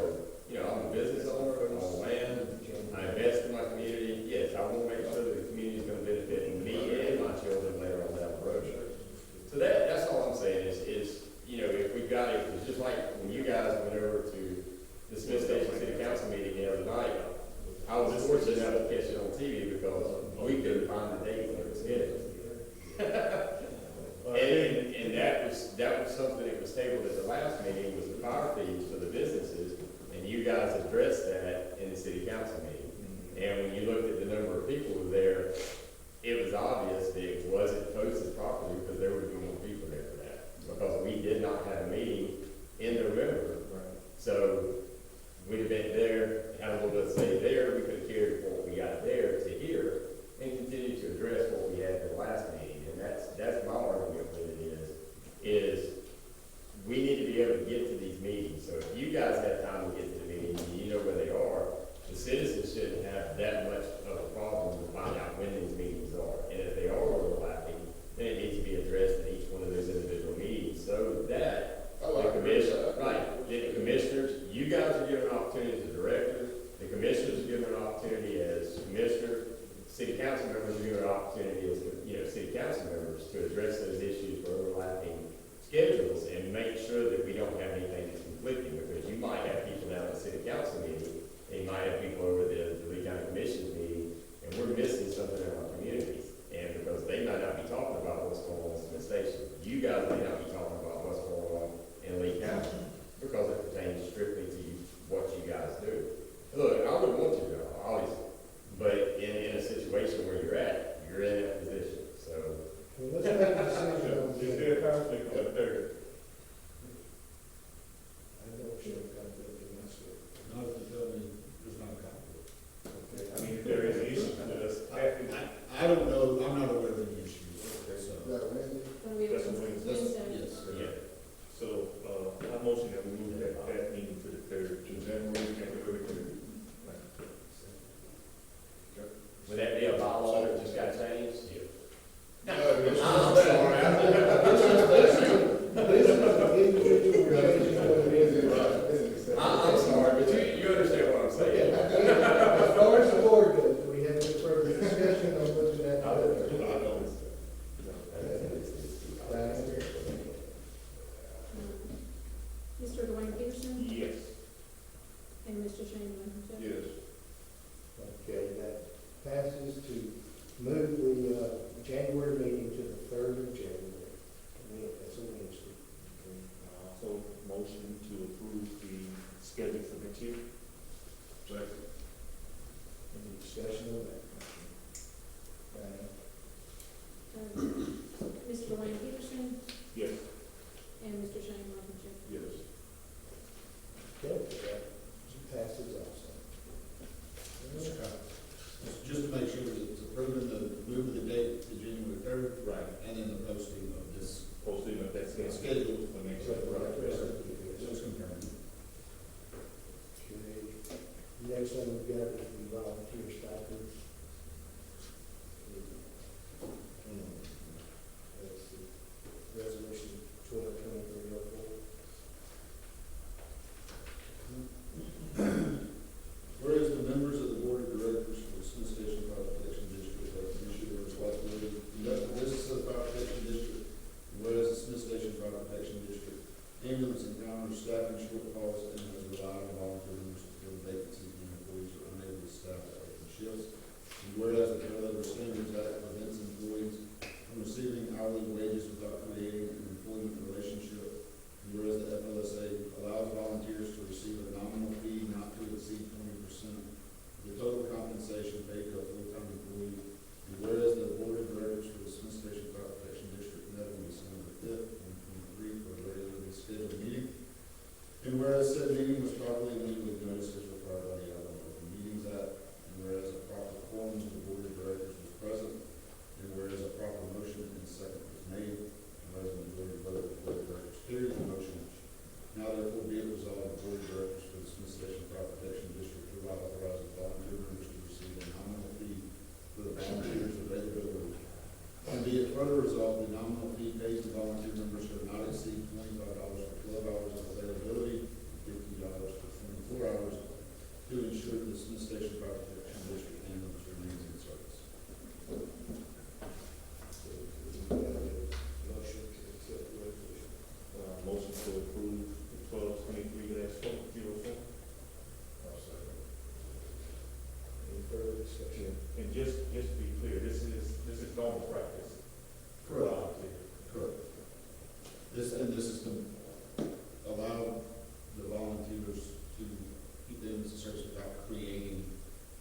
you know, I'm a business owner, I own land, I invest in my community. Yes, I want to make sure that the community is going to benefit me and my children later on down the road. So that's all I'm saying is, you know, if we've got it, it's just like when you guys went over to the Smith Station City Council meeting the other night, I was fortunate enough to catch it on TV because we couldn't find the date when it was scheduled. And that was something that was tabled at the last meeting, was the fire fees for the businesses, and you guys addressed that in the city council meeting. And when you looked at the number of people who were there, it was obvious that it wasn't posted properly because there would be more people there for that. Because we did not have a meeting in November. So we'd have been there, had a little bit of say there, we could have carried what we got there to here and continue to address what we had in the last meeting. And that's my argument with it is we need to be able to get to these meetings. So if you guys have time to get to the meetings and you know where they are, the citizens shouldn't have that much of a problem to find out when these meetings are. And if they are overlapping, then it needs to be addressed in each one of those individual meetings so that motion that we move that meeting to the third. To January, February, Would that be a bylaw that just got changed? This is an individual relationship. I'm sorry, but you understand what I'm saying. As far as the board goes, do we have any further discussion on what's that? Mr. Dwayne Peterson, Yes. and Mr. Shane Blankenship. yes. Okay, that passes to move the, January meeting to the 3rd of January. Yeah, that's a Wednesday. Also, motion to approve the schedule for next year. Second. Any discussion on that? Mr. Dwayne Peterson, Yes. and Mr. Shane Blankenship. Yes. Okay, that passes also. Mr. Cox, just to make sure that it's approving the move of the date to January 3rd, Right. and then the posting of this Posting of that schedule. schedule. For next year. Just confirming. Okay, next one we've got is the volunteer stipends. That's the resolution 12/23/04. Whereas the members of the board of directors for the Smith Station Fire Protection District are commissioned with responsibility to conduct the business of the Fire Protection District, and whereas the Smith Station Fire Protection District ambulance encounters staffing shortfalls and has relied on volunteer members to fill vacancies when employees are unable to staff the open shifts, and whereas the Fair Labor Standards Act prevents employees from receiving hourly wages without creating an employment relationship, and whereas the FLSA allows volunteers to receive a nominal fee not to exceed 20% of the total compensation paid to a full-time employee, and whereas the board of directors for the Smith Station Fire Protection District met on December 5th, 2023 for a regularly scheduled meeting, and whereas said meeting was properly and legally noticed as required by the Alabama Open Meetings Act, and whereas a proper quorum of the board of directors was present, and whereas a proper motion and second was made, and whereas a majority vote of the board of directors carried the motion, now therefore be it resolved, the board of directors for the Smith Station Fire Protection District hereby authorizes volunteer members to receive a nominal fee for the volunteers availability. And be it further resolved, the nominal fee paid to volunteer members shall not exceed $25 for 12 hours of availability, and $50 for 24 hours to ensure the Smith Station Fire Protection District ambulance remains in service. So we have a motion to accept the resolution. Motion to approve the 12/23/04. Any further discussion? And just to be clear, this is normal practice. Correct. Correct. This is to allow the volunteers to keep them in service without creating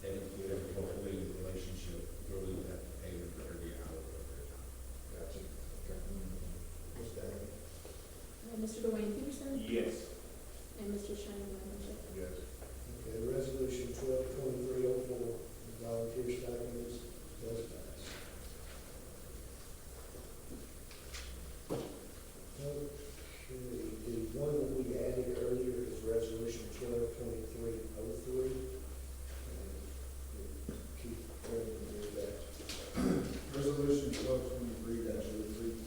an employee relationship where we would have to pay them for every hour of their time. Gotcha. Ms. Diane? Mr. Dwayne Peterson, Yes. and Mr. Shane Blankenship. Yes. Okay, resolution 12/23/04, volunteer stipends, does pass. Okay, the one that we added earlier is resolution 12/23/03. Keith, read that. Resolution 12/23/03,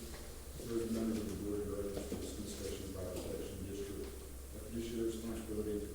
certain members of the board of directors for the Smith Station Fire Protection District have fiduciary responsibility to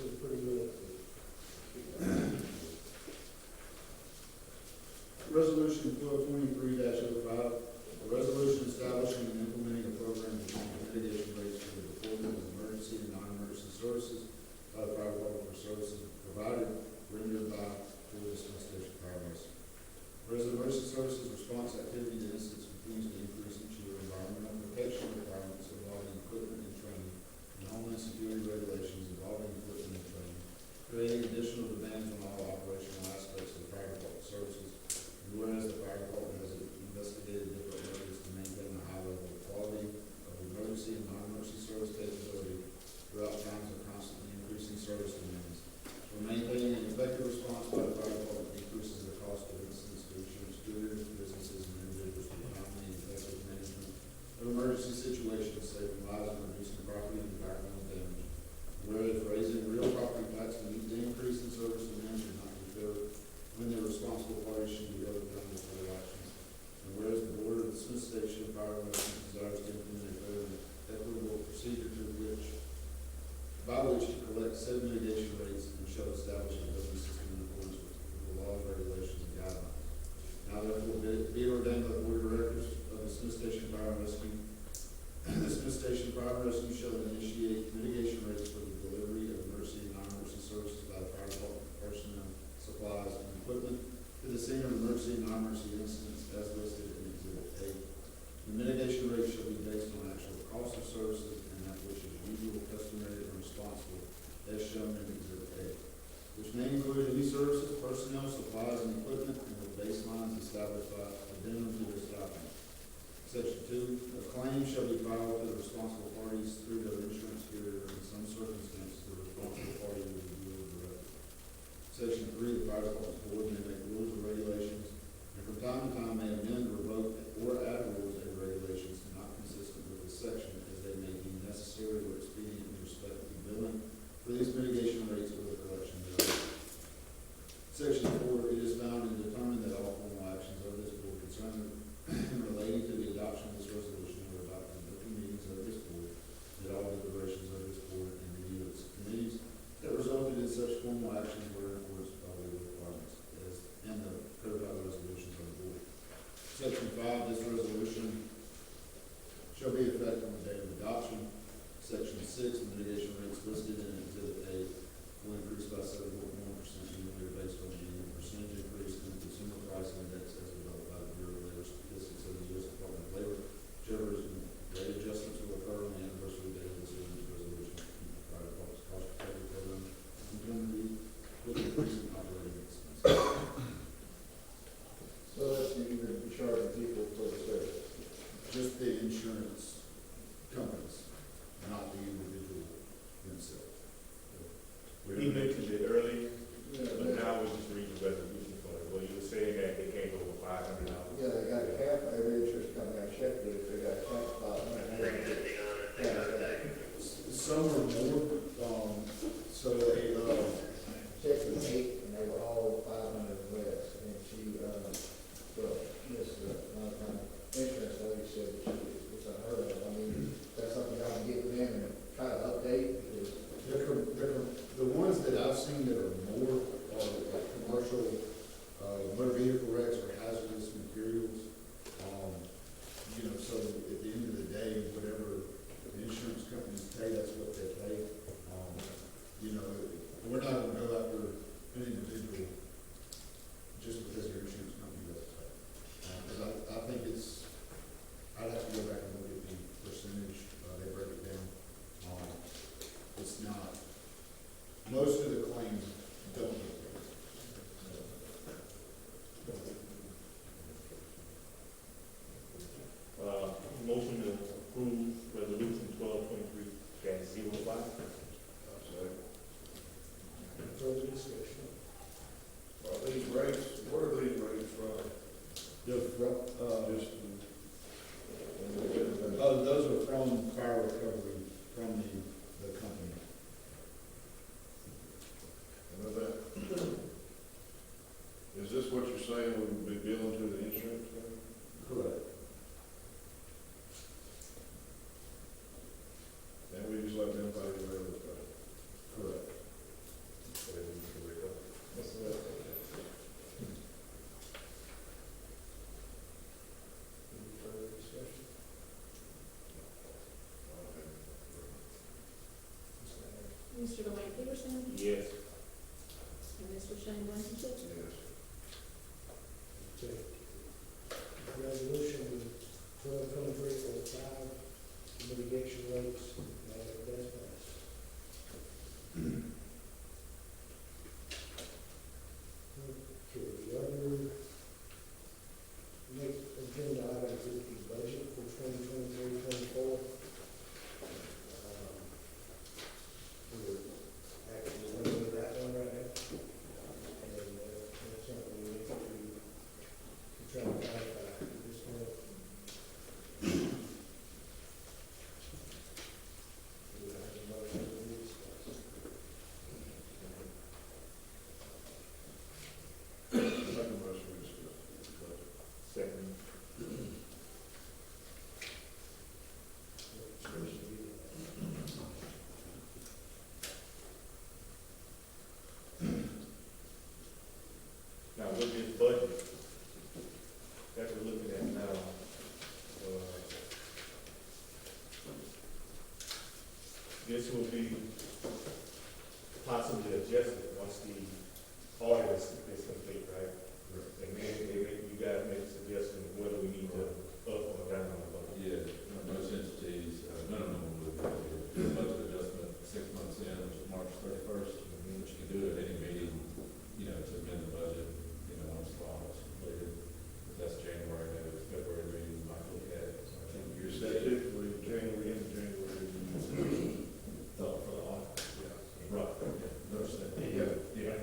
was pretty good. Resolution 1223-05, a resolution establishing and implementing a program to change mitigation rates for the deployment of emergency and non-emergency services by the fire department for services provided, rendered by, or dismissed station fire master. Whereas the emergency services response activity to incidents continues to increase each year, environmental protection requirements involving equipment and training, and homeland security regulations involving equipment and training, creating additional demands on all operational aspects of the fire department services. And whereas the fire department has investigated different methods to maintain a high level of quality of emergency and non-emergency service capability throughout times of constantly increasing service demands. For maintaining an effective response by the fire department decreases the cost of incidents to insurance carriers, businesses, and individuals through timely and effective management of emergency situations, saving lives and reducing property and environmental damage. Whereas raising real property tax to meet the increase in service demands should not be fair when the responsible parties should be held accountable for their actions. And whereas the board of the Smith Station Fire Department desires to implement a fair and equitable procedure by which to collect said mitigation rates and shall establish a billing system in accordance with the laws, regulations, and guidelines. Now therefore be it ordained by the board of directors of the Smith Station Fire and Rescue, the Smith Station Fire and Rescue shall initiate mitigation rates for the delivery of emergency and non-emergency services by the fire department, personnel, supplies, and equipment to the scene of emergency and non-emergency incidents as listed in Exhibit A. The mitigation rate shall be based on actual cost of services and that which is usual, customary, or responsible as shown in Exhibit A, which may include any services, personnel, supplies, and equipment, and with baselines established by addendum to this document. Section 2, a claim shall be filed to the responsible parties through their insurance carrier. In some circumstances, the responsible party will be duly directed. Section 3, the fire department's board may make rules or regulations, and from time to time may amend, revoke, or add rules and regulations not consistent with this section as they may be necessary or expedient in respect to billing for these mitigation rates or the collection thereof. Section 4, it is found and determined that all formal actions of this board concerning relating to the adoption of this resolution or adopting open meetings of this board, that all deliberations of this board and any of its committees that resulted in such formal actions were in accordance with all legal requirements as in the codified resolutions of the board. Section 5, this resolution shall be effective on the date of adoption. Section 6, mitigation rates listed in Exhibit A will increase by 7.1% annually based on the annual percentage increase in the consumer price index as developed by the Bureau of Labor Statistics of the U.S. Department of Labor. Whichever rate adjustments will occur on the anniversary date of this ordinance resolution to keep the fire department's cost recovery program in conformity with increasing operating expenses. So that's you would be charging people for the service. Just the insurance companies, not the individual themselves. He mentioned it earlier, Yeah, but now we're just reading the resolution for it. Well, you were saying that they can't go over $500. yeah, they got capped, every insurance company I checked with, they got capped about Some are more, so they, checked with 8, and they were all 500 or less, and she, well, this, insurance lady said that it's unheard of. I mean, that's something y'all can get with them and try to update, because the ones that I've seen that are more are like commercial, motor vehicle wrecks or hazardous materials. You know, so at the end of the day, whatever the insurance companies pay, that's what they pay. You know, we're not gonna go after an individual just because their insurance company doesn't pay. Because I think it's, I'd have to go back and look at the percentage, they break it down. It's not, most of the claims don't get paid. Motion to approve resolution 1223-05. Further discussion. Are these rates, where are these rates from? Just, Just, those are from fire recovery from the company. and is that, is this what you're saying we would be billing to the insurance company? Correct. And we just let them pay whatever they pay? Correct. Mr. Dwayne Peterson, Yes. and Mr. Shane Blankenship. Yes. Okay. Resolution 122345, mitigation rates, that's passed. Okay, other, next agenda item is the budget for 2023-24. We're actually looking at that one right now. And that's something we need to try to clarify at this point. We have a motion to discuss. Make a motion to discuss the budget. Second. Now, with this budget that we're looking at now, this will be possibly adjusted once the audit is complete, right? And then you guys make a suggestion of whether we need to up or down on the budget. Yeah, most entities, none of them will do a budget adjustment 6 months in, which is March 31st, which you can do at any meeting, you know, to amend the budget, you know, once the audit is completed. If that's January, maybe it's February meeting, you might look at it. So I think your state Typically, January and January. thought for the audit. Yeah. Right, okay, understand. Yeah. Yeah.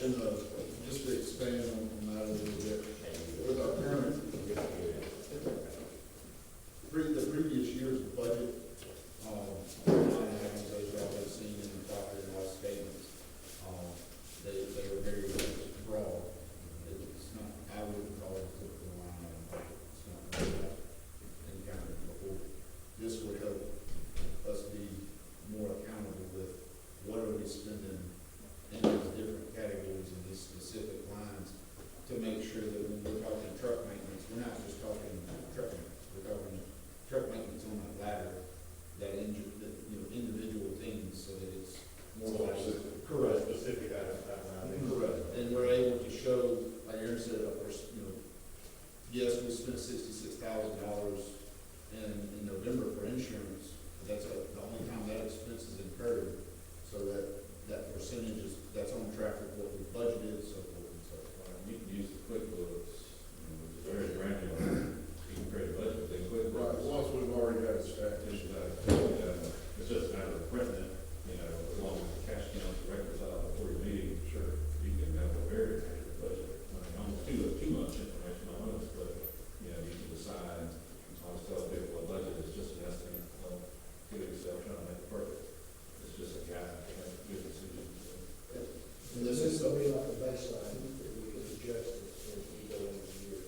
And, just to expand on that a little bit, with our current, the previous year's budget, line items, as y'all have seen in the profit and loss statements, they were very broad. It's not, I wouldn't call it a typical line item budget. It's not like that encountered before. This would help us be more accountable with what are we spending in these different categories and these specific lines to make sure that when we're talking truck maintenance, we're not just talking truck maintenance, we're talking truck maintenance on that ladder, that individual things, so that it's more like. Correct. Specific item. Correct. And we're able to show, like Aaron said, yes, we spent $66,000 in November for insurance, but that's the only time that expense is incurred, so that percentage is, that's on track with what we budgeted, so forth and so forth. You can use the QuickBooks, which is very granular. You can create a budget within Right, QuickBooks. once we've already got it stacked. It's just a matter of printing it, you know, as long as the cash counts the records out before your meeting, sure, you can have a very accurate budget. I mean, almost too much information on us, but, you know, you can decide, I always tell people, a budget is just an estimate, give it yourself, trying to make it perfect. It's just a guide, to make good decisions. And This this is will be like a baseline that we can adjust as we go into the year.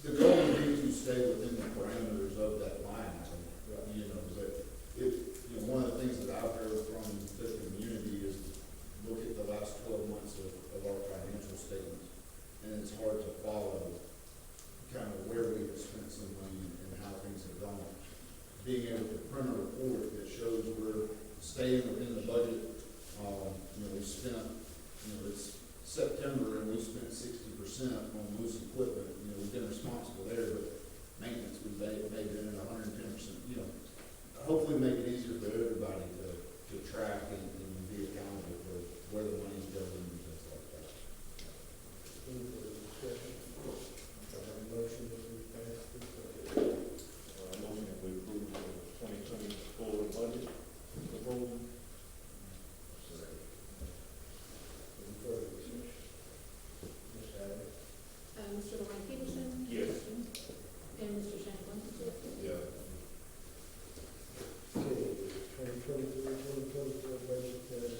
the goal would be to stay within the parameters of that line item. You know, but one of the things that I've heard from the community is look at the last 12 months of our financial statements, and it's hard to follow kind of where we've spent some money and how things have gone. Being able to print a report that shows we're staying within the budget, we spent, it's September and we spent 60% on loose equipment, we've been responsible there, but maintenance, we may have been at 110%, hopefully make it easier for everybody to track and be accountable for where the money's going and things like that. Any further discussion? I have a motion that we pass this budget. Motion that we approve the 2024 budget proposal. Any further discussion? Ms. Adams? Mr. Dwayne Peterson. Yes. And Mr. Shane Blankenship. Yeah. Okay, 2023-2024 budget has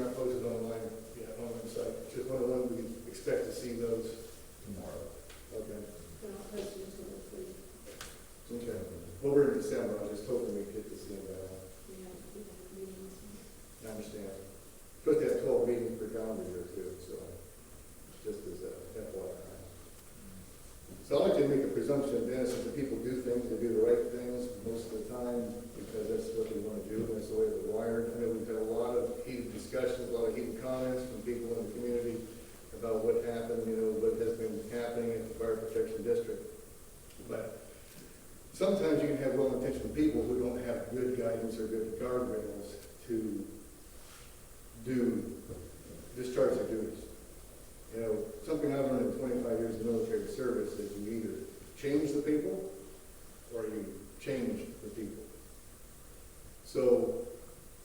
not posted online yet on the website. Just wonder when we expect to see those. Tomorrow. Okay. They're not posted until this week. Okay. Well, we're in December, I was just hoping we'd get to see them now. We have meetings. I understand. Supposed to have 12 meetings per calendar year too, so just as a FYI. So I like to make a presumption of innocence that people do things, they do the right things most of the time because that's what they want to do, and that's the way they're wired. I know we've had a lot of heated discussions, a lot of heated comments from people in the community about what happened, you know, what has been happening in the Fire Protection District. But sometimes you can have well-intentioned people who don't have good guidance or good guardrails to discharge their duties. You know, something I've learned in 25 years of military service is you either change the people or you change the people. So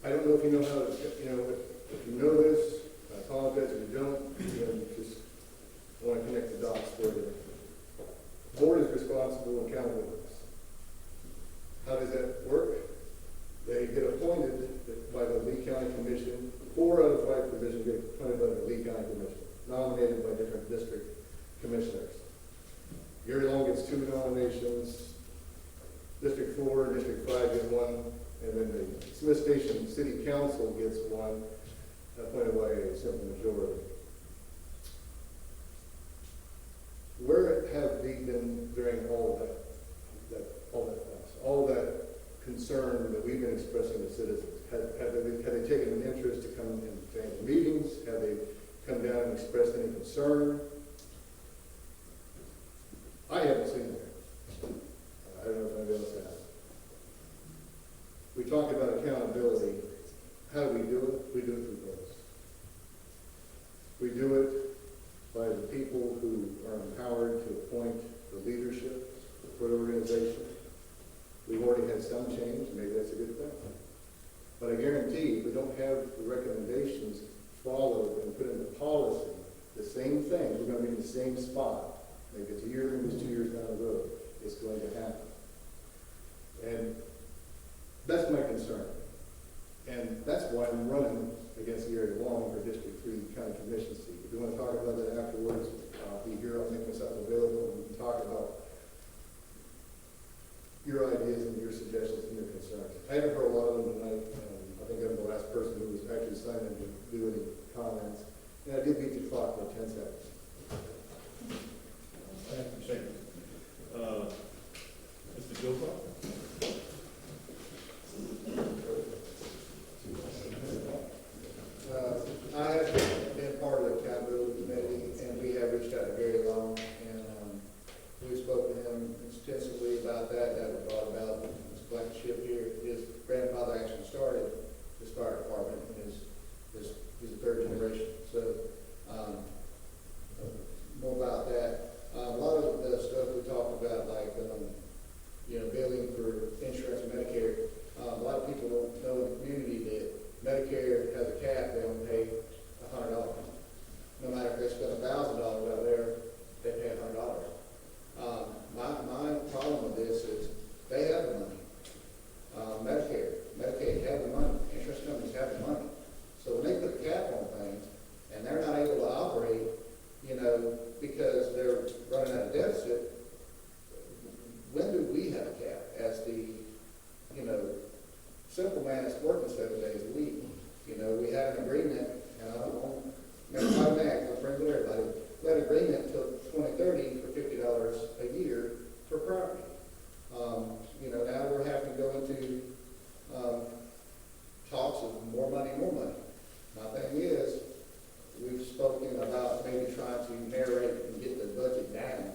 I don't know if you know how to, you know, if you know this, I apologize if you don't, you know, just want to connect the dots for you. Board is responsible and accountable for this. How does that work? They get appointed by the Lee County Commission. 4 out of 5 divisions get appointed by the Lee County Commission, nominated by different district commissioners. Gary Long gets 2 nominations, District 4 and District 5 get 1, and then the Smith Station City Council gets 1, appointed by a simple majority. Where have we been during all that concern that we've been expressing to citizens? Have they taken an interest to come and meetings? Have they come down and expressed any concern? I haven't seen that. I don't know if anybody else has. We talk about accountability. How do we do it? We do it through votes. We do it by the people who are empowered to appoint the leadership for the organization. We've already had some change, maybe that's a good thing. But I guarantee if we don't have the recommendations followed and put into policy, the same thing, we're going to be in the same spot. Maybe it's a year, maybe it's 2 years down the road. It's going to happen. And that's my concern. And that's why I'm running against Gary Long for District 3 County Commission seat. If you want to talk about that afterwards, I'll be here, I'll make myself available, and we can talk about your ideas and your suggestions and your concerns. I haven't heard a lot of them tonight. I think I'm the last person who was actually signed in to do any comments. And I did beat the clock by 10 seconds. Thank you, Shane. Mr. Joe? I have been part of the accountability committee, and we have reached out to Gary Long, and we spoke to him extensively about that. That was brought about this Blankenship here. His grandfather actually started this fire department, and he's a third generation. So more about that. A lot of the stuff we talked about, like billing for insurance and Medicare. A lot of people don't know in the community that Medicare has a cap. They only pay $100. No matter if they spend $1,000 out there, they pay $100. My problem with this is they have the money. Medicaid have the money. Insurance companies have the money. So when they put the cap on things and they're not able to operate, because they're running at a deficit, when do we have a cap as the, simple man that's working 7 days a week? We had an agreement, and I don't know, make my back, I'm friends with everybody. We had an agreement until 2030 for $50 a year for property. Now we're having to go into talks of more money. My thing is, we've spoken about maybe trying to narrate and get the budget down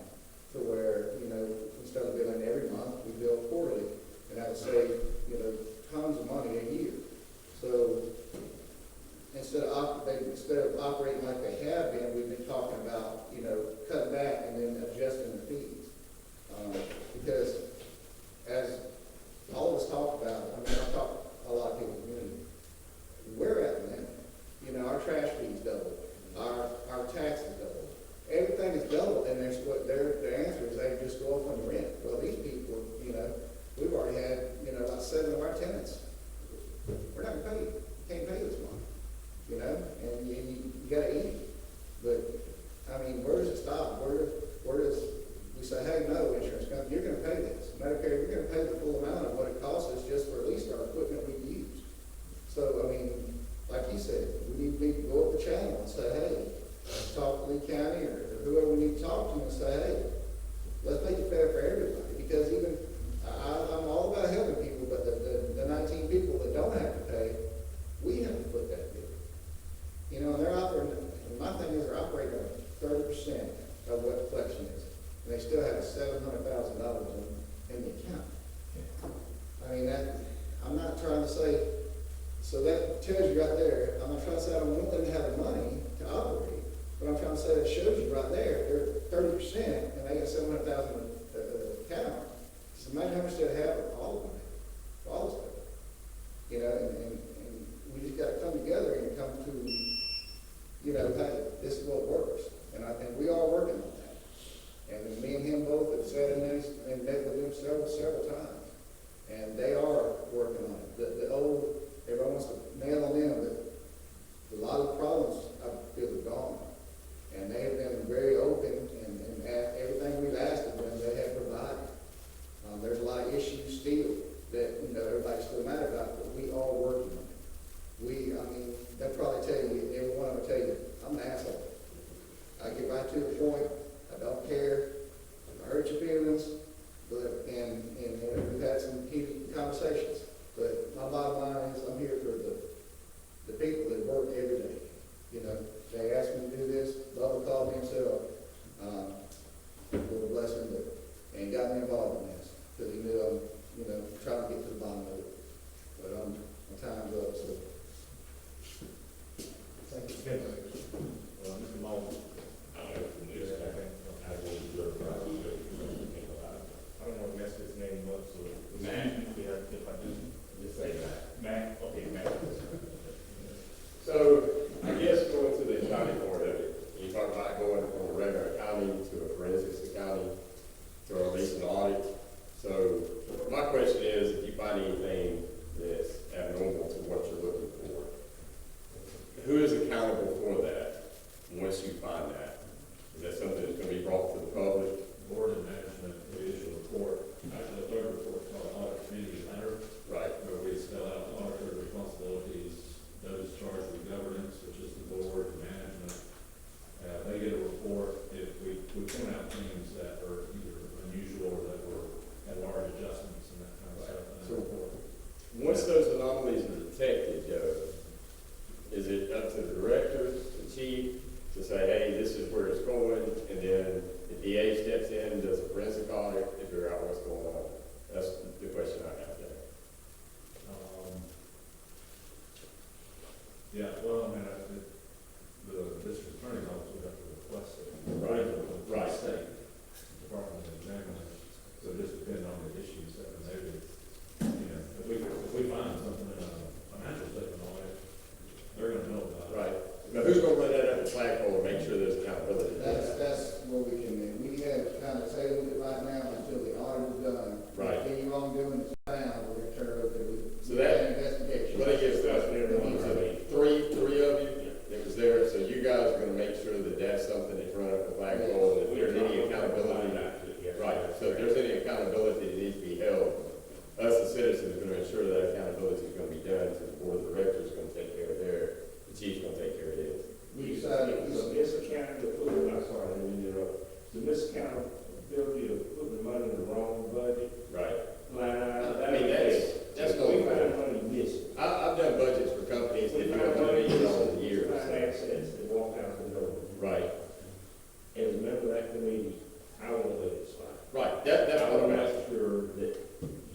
to where, instead of billing every month, we bill quarterly, and that would save, tons of money a year. So instead of operating like they have been, we've been talking about, cutting back and then adjusting the fees. Because as all of us talk about, I've talked to a lot of people in the community, we're at the limit. Our trash fees doubled, our taxes doubled. Everything is doubled, and their answer is they just go up on the rent. Well, these people, we've already had, about 7 of our tenants. We're not going to pay you. Can't pay this month. gotta eat. But, I mean, where does it stop? Where does, we say, hey, no, insurance company, you're gonna pay this. Medicare, you're gonna pay the full amount of what it costs us just for at least our equipment we use. So, I mean, like you said, we need to go up the channel and say, hey, talk to Lee County or whoever we need to talk to and say, hey, let's make it fair for everybody. Because even, I'm all about helping people, but the 19 people that don't have to pay, we have to put that bill. You know, and they're operating, and my thing is they're operating on 30% of what the collection is. And they still have $700,000 in the account. I mean, that, I'm not trying to say, so that tells you right there, I'm not trying to say I don't want them to have the money to operate, but I'm trying to say that shows you right there, they're 30% and they got 700,000 account. So imagine how much they have for all of them, for all this stuff. You know, and we just gotta come together and come to, you know, hey, this is what works. And we are working on that. And me and him both have sat in this and met with them several times. And they are working on it. The old, everyone wants to nail on them, but a lot of the problems I feel are gone. And they have been very open and everything we've asked of them, they have provided. There's a lot of issues still that, you know, everybody's still mad about, but we are working on it. I mean, they'll probably tell you, everyone will tell you, I'm an asshole. I get right to the point, I don't care, I hurt your feelings, but, and we've had some heated conversations. But my bottom line is, I'm here for the people that work every day. You know, they asked me to do this, Bubba called me himself, Lord bless him, but, and got me involved in this, because he knew I'm, you know, trying to get to the bottom of it. But my time's up, so. Thank you. Mr. Moore. I don't want to mess his name up, so if I do. Just say that. Matt, okay, Matt. So, I guess going to the accounting part of it, you talk about going from a regular accounting to a forensics accounting, to at least an audit. So, my question is, if you find anything that's abnormal to what you're looking for, who is accountable for that once you find that? Is that something that's going to be brought to the public? Board of Management, we issue a report, actually a third report called Audit Community Letter, Right. where we spell out auditor responsibilities, those charged with governance, which is the board, management. They get a report if we point out things that are either unusual or that had large adjustments and that kind of stuff. in that So- report. Once those anomalies are detected, Joe, is it up to the director, the chief, to say, hey, this is where it's going, and then the DA steps in and does a forensic audit to figure out what's going on? That's the question I have there. Yeah, well, I mean, the district attorney's office would have to request it. Right. Right. State Department of Examination, so it just depends on the issues that are noted. You know, if we find something in a financial statement on it, they're gonna know about it. Right. Now, who's gonna run that up the flagpole and make sure there's accountability? That's what we can, we have kind of say with it right now until the audit is done. Right. If any wrongdoing is found, we're gonna turn it over to So that- an investigation. Let me give us, three of you that was there, so you guys are gonna make sure that that's something that's run up the flagpole, and if there's any accountability. Right, so if there's any accountability that needs to be held, us as citizens are gonna ensure that accountability is gonna be done, so the board of directors is gonna take care of theirs, the chief's gonna take care of his. We decided, So misaccountability, I'm sorry, I didn't interrupt. The misaccountability of putting the money in the wrong budget Right. line item. I mean, that's We no. find money missing. I've done budgets for companies that We do find $1 money million missing. a year. We find assets that walk out the door. Right, As a member of that committee, I want to let it slide. right, that's I what want I'm to asking. make sure that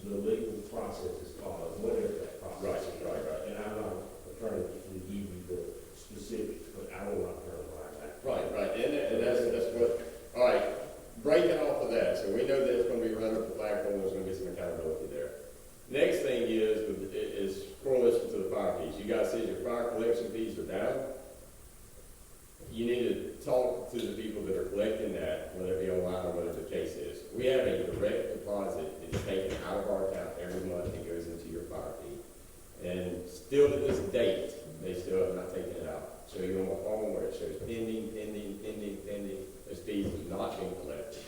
the legal process is followed, whatever that process is. Right. And I'm not attorney to give you the specifics, but I will not turn it like that. Right, and that's what, all right, breaking off of that, so we know that it's gonna be run up the flagpole, there's gonna be some accountability there. Next thing is correlation to the fire fees. You guys said your fire collection fees are down. You need to talk to the people that are collecting that, whether it be online or whatever the case is. We have a direct deposit that's taken out of our account every month that goes into your fire fee. And still to this date, they still have not taken it out. So you're on a phone where it's shows pending, those fees have not been collected.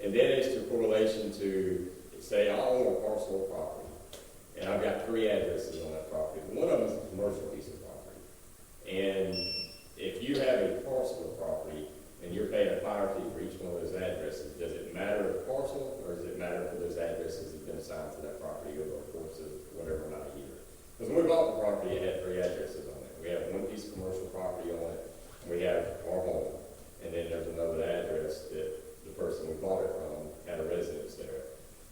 And then it's the correlation to, say, I own a parcel of property, and I've got 3 addresses on that property. One of them is a commercial piece of property. And if you have a parcel of property, and you're paying a fire fee for each one of those addresses, does it matter the parcel, or does it matter for those addresses that have been assigned to that property over the course of whatever amount of years? Because when we bought the property, it had 3 addresses on it. We have one piece of commercial property on it, and we have our home. And then there's another address that the person we bought it from had a residence there.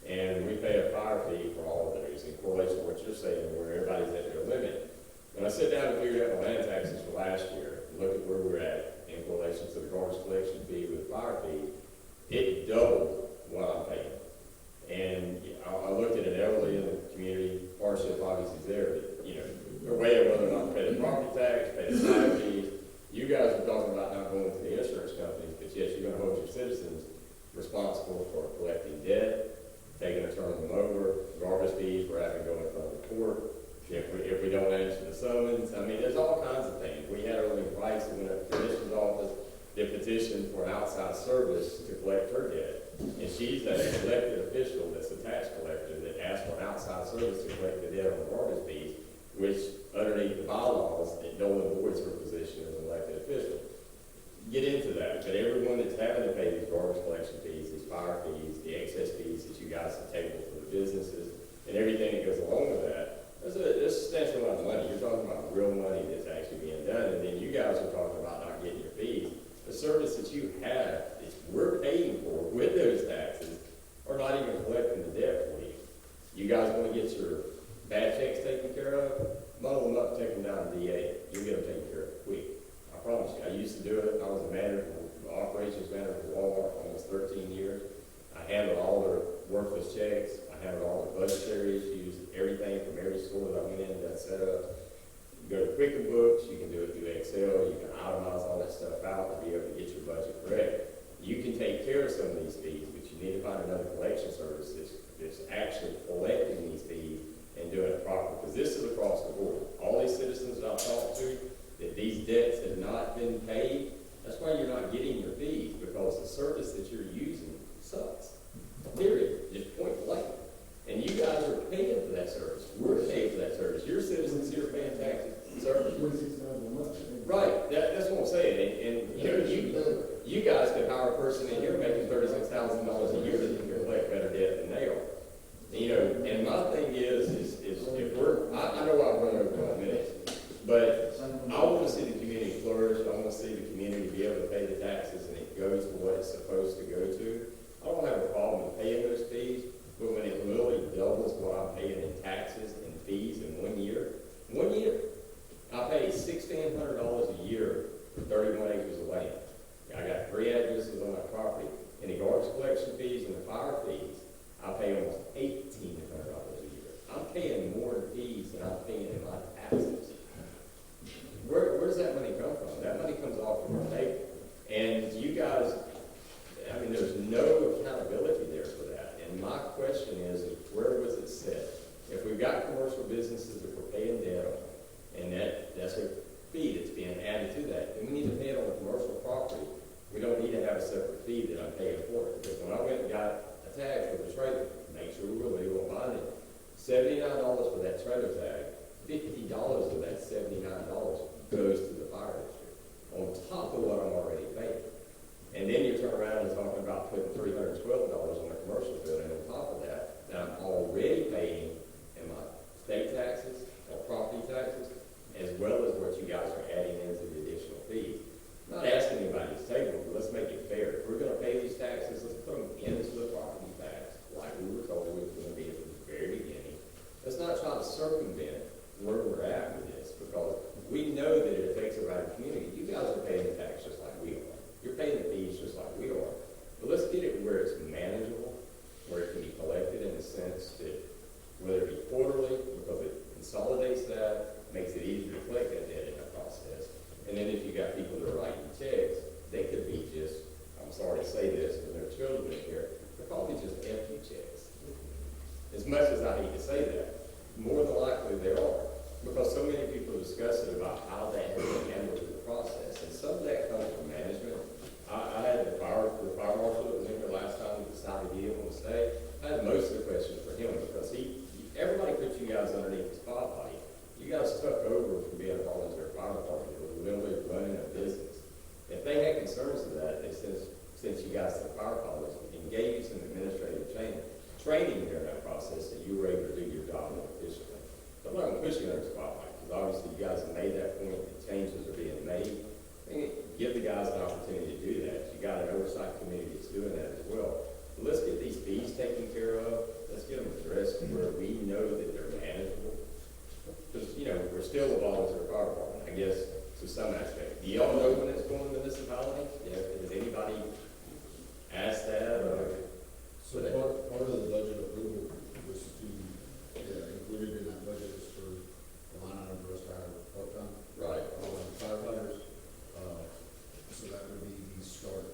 And we pay a fire fee for all of those in correlation to what you're saying, where everybody's at their limit. When I sit down and figure out the land taxes for last year, and look at where we're at in relation to the garbage collection fee with the fire fee, it doubled what I'm paying. And I looked at an elderly in the community, hardship obviously is there, but, they're weighing whether or not to pay the property tax, pay the fire fees. You guys are talking about not going to the insurance companies, but yes, you're gonna hold your citizens responsible for collecting debt, taking a turn them over, garbage fees, we're having to go in front of the court. If we don't answer the summons, I mean, there's all kinds of things. We had Earlene Price who went up to the commissioner's office, did petition for an outside service to collect her debt. And she's an elected official that's a tax collector that asked for an outside service to collect the debt on the garbage fees, which underneath the bylaws, it no one voids her position as an elected official. Get into that, but everyone that's having to pay these garbage collection fees, these fire fees, the excess fees that you guys have tabled for the businesses, and everything that goes along with that, there's a substantial amount of money. You're talking about real money that's actually being done, and then you guys are talking about not getting your fees. The service that you have, that we're paying for with those taxes, are not even collecting the debt for you. You guys want to get your bad checks taken care of, muddle them up, take them down to DA. You'll get them taken care of quick. I promise you. I used to do it. I was a manager, operations manager for Walmart for almost 13 years. I handled all their worthless checks. I handled all the budgetary issues, everything from every store that I went in that set up. You go to Quicken Books, you can do it through Excel, you can itemize all that stuff out to be able to get your budget correct. You can take care of some of these fees, but you need to find another collection service that's actually collecting these fees and doing it properly. Because this is across the board. All these citizens that I've talked to, that these debts have not been paid, that's why you're not getting your fees, because the service that you're using sucks. Period. Just point blank. And you guys are paying for that service. We're paying for that service. Your citizens here are paying taxes. Service. $26,000 a month. Right. That's what I'm saying. And you guys could hire a person in here making $36,000 a year that can collect better debt than they are. And my thing is if I know I've run over 5 minutes, but I want to see the community flourish. I want to see the community be able to pay the taxes and it goes to what it's supposed to go to. I don't have a problem with paying those fees, but when it literally doubles what I'm paying in taxes and fees in 1 year, I pay $1,600 a year for 31 acres of land. I got 3 addresses on my property, and the garbage collection fees and the fire fees, I pay almost $1,800 a year. I'm paying more in fees than I'm paying in my taxes. Where's that money come from? That money comes off of our table. And you guys, there's no accountability there for that. And my question is where was it set? If we've got commercial businesses that we're paying debt on, and that's a fee that's being added to that, then we need to pay it on the commercial property. We don't need to have a separate fee that I'm paying for it. Because when I went and got a tag for the trailer, make sure we were legal and binding, $79 for that trailer tag, $50 of that $79 goes to the fire district, on top of what I'm already paying. And then you turn around and talking about putting $312 on a commercial building on top of that I'm already paying in my state taxes or property taxes, as well as what you guys are adding into the additional fees. I'm not asking anybody to take them, but let's make it fair. If we're gonna pay these taxes, let's put them into the property tax, like we were told it was gonna be at the very beginning. Let's not try to circumvent where we're at with this, because we know that it affects everybody in the community. You guys are paying the tax just like we are. You're paying the fees just like we are. But let's get it where it's manageable, where it can be collected in the sense that whether it be quarterly, because it consolidates that, makes it easier to collect that debt in that process. And then if you got people that are writing checks, they could be just, I'm sorry to say this, but their children in here, they're probably just empty checks. As much as I hate to say that, more than likely they are. Because so many people are discussing about how that has been handled in the process. And some of sent you guys to the fire college and gave you some administrative training during that process, that you were able to do your job more efficiently. So I'm not gonna push you under the spotlight, because obviously you guys have made that point, that changes are being made. And give the guys an opportunity to do that. You got an oversight committee that's doing that as well. But let's get these fees taken care of. Let's get them addressed to where we know that they're manageable. Because, you know, we're still a volunteer fire department, I guess, to some aspect. Do y'all know when it's going to municipalities? Yeah, has anybody asked that, or? So part of the budget approval was to, included in that budget was for the line item for us to hire part-time Right. firefighters. So that would be the start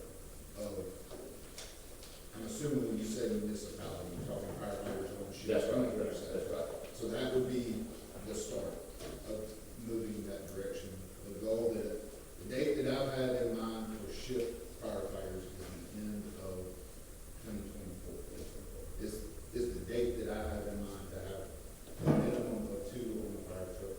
of, I'm assuming when you say municipality, you're talking firefighters on shift. That's right, that's right. So that would be the start of moving in that direction. The goal that, the date that I've had in mind for shift firefighters is the end of 2024. Is the date that I have in mind to have a minimum of 2 on the fire truck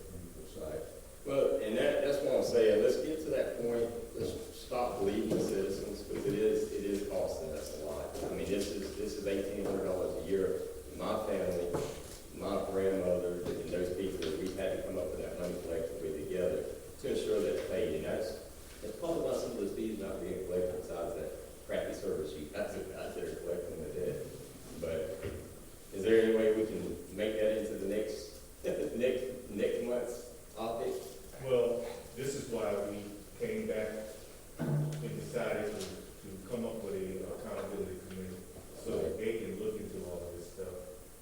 24/7. Well, and that's what I'm saying. Let's get to that point. Let's stop bleeding the citizens, because it is costing us a lot. I mean, this is $1,800 a year. My family, my grandmother, and those people, we've had to come up with that money collectively together to ensure that's paid. And that's probably why some of those fees not being collected, besides that crappy service you guys are out there collecting the debt. But is there any way we can make that into the next month's topic? Well, this is why we came back and decided to come up with a accountability committee, so that they can look into all of this stuff,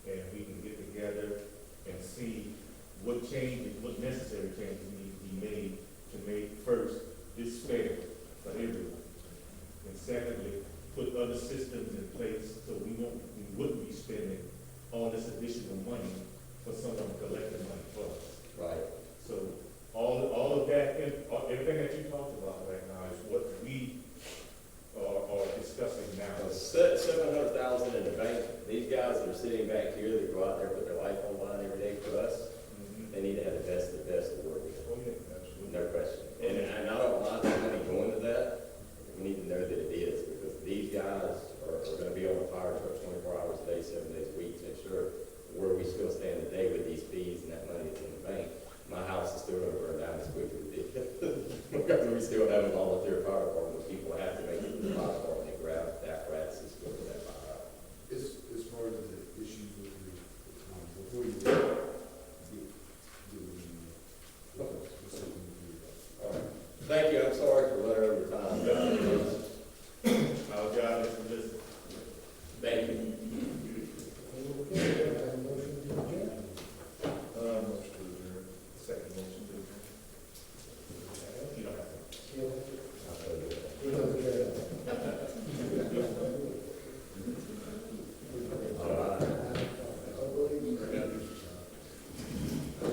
and we can get together and see what necessary changes need to be made to make, first, this fair for everyone. And secondly, put other systems in place so we wouldn't be spending all this additional money for someone collecting money for us. Right. So all of that, everything that you talked about right now is what we are discussing now. $700,000 in the bank. These guys that are sitting back here that go out there, put their life on the line every day for us, they need to have the best of the work. Oh, yeah, absolutely. No question. And I don't mind the money going to that. We need to know that it is, because these guys are gonna be on the fire truck 24 hours a day, 7 days a week, to ensure where we still stand today with these fees and that money that's in the bank. My house is still gonna burn down as quickly as it did. Because we still have a volunteer fire department, people have to make it to the fire department and grab that apparatus to go to that fire. As far as the issues with the, before you get All right. Thank you, I'm sorry for running over time. Our job is to listen. Thank you. Okay, I have a motion to adjourn. Second motion to adjourn. You don't have to. Yeah.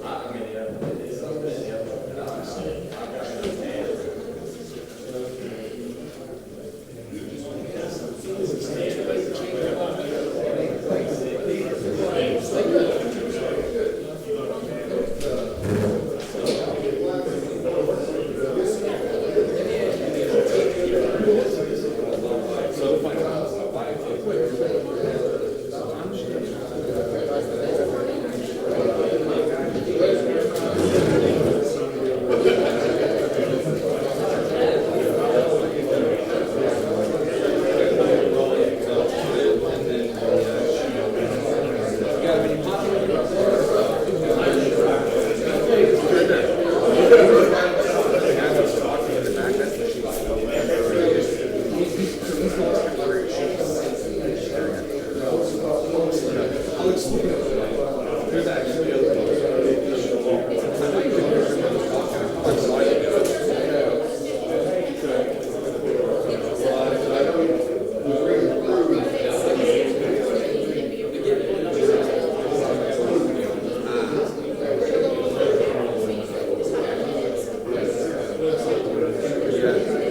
I mean, it's something Yeah.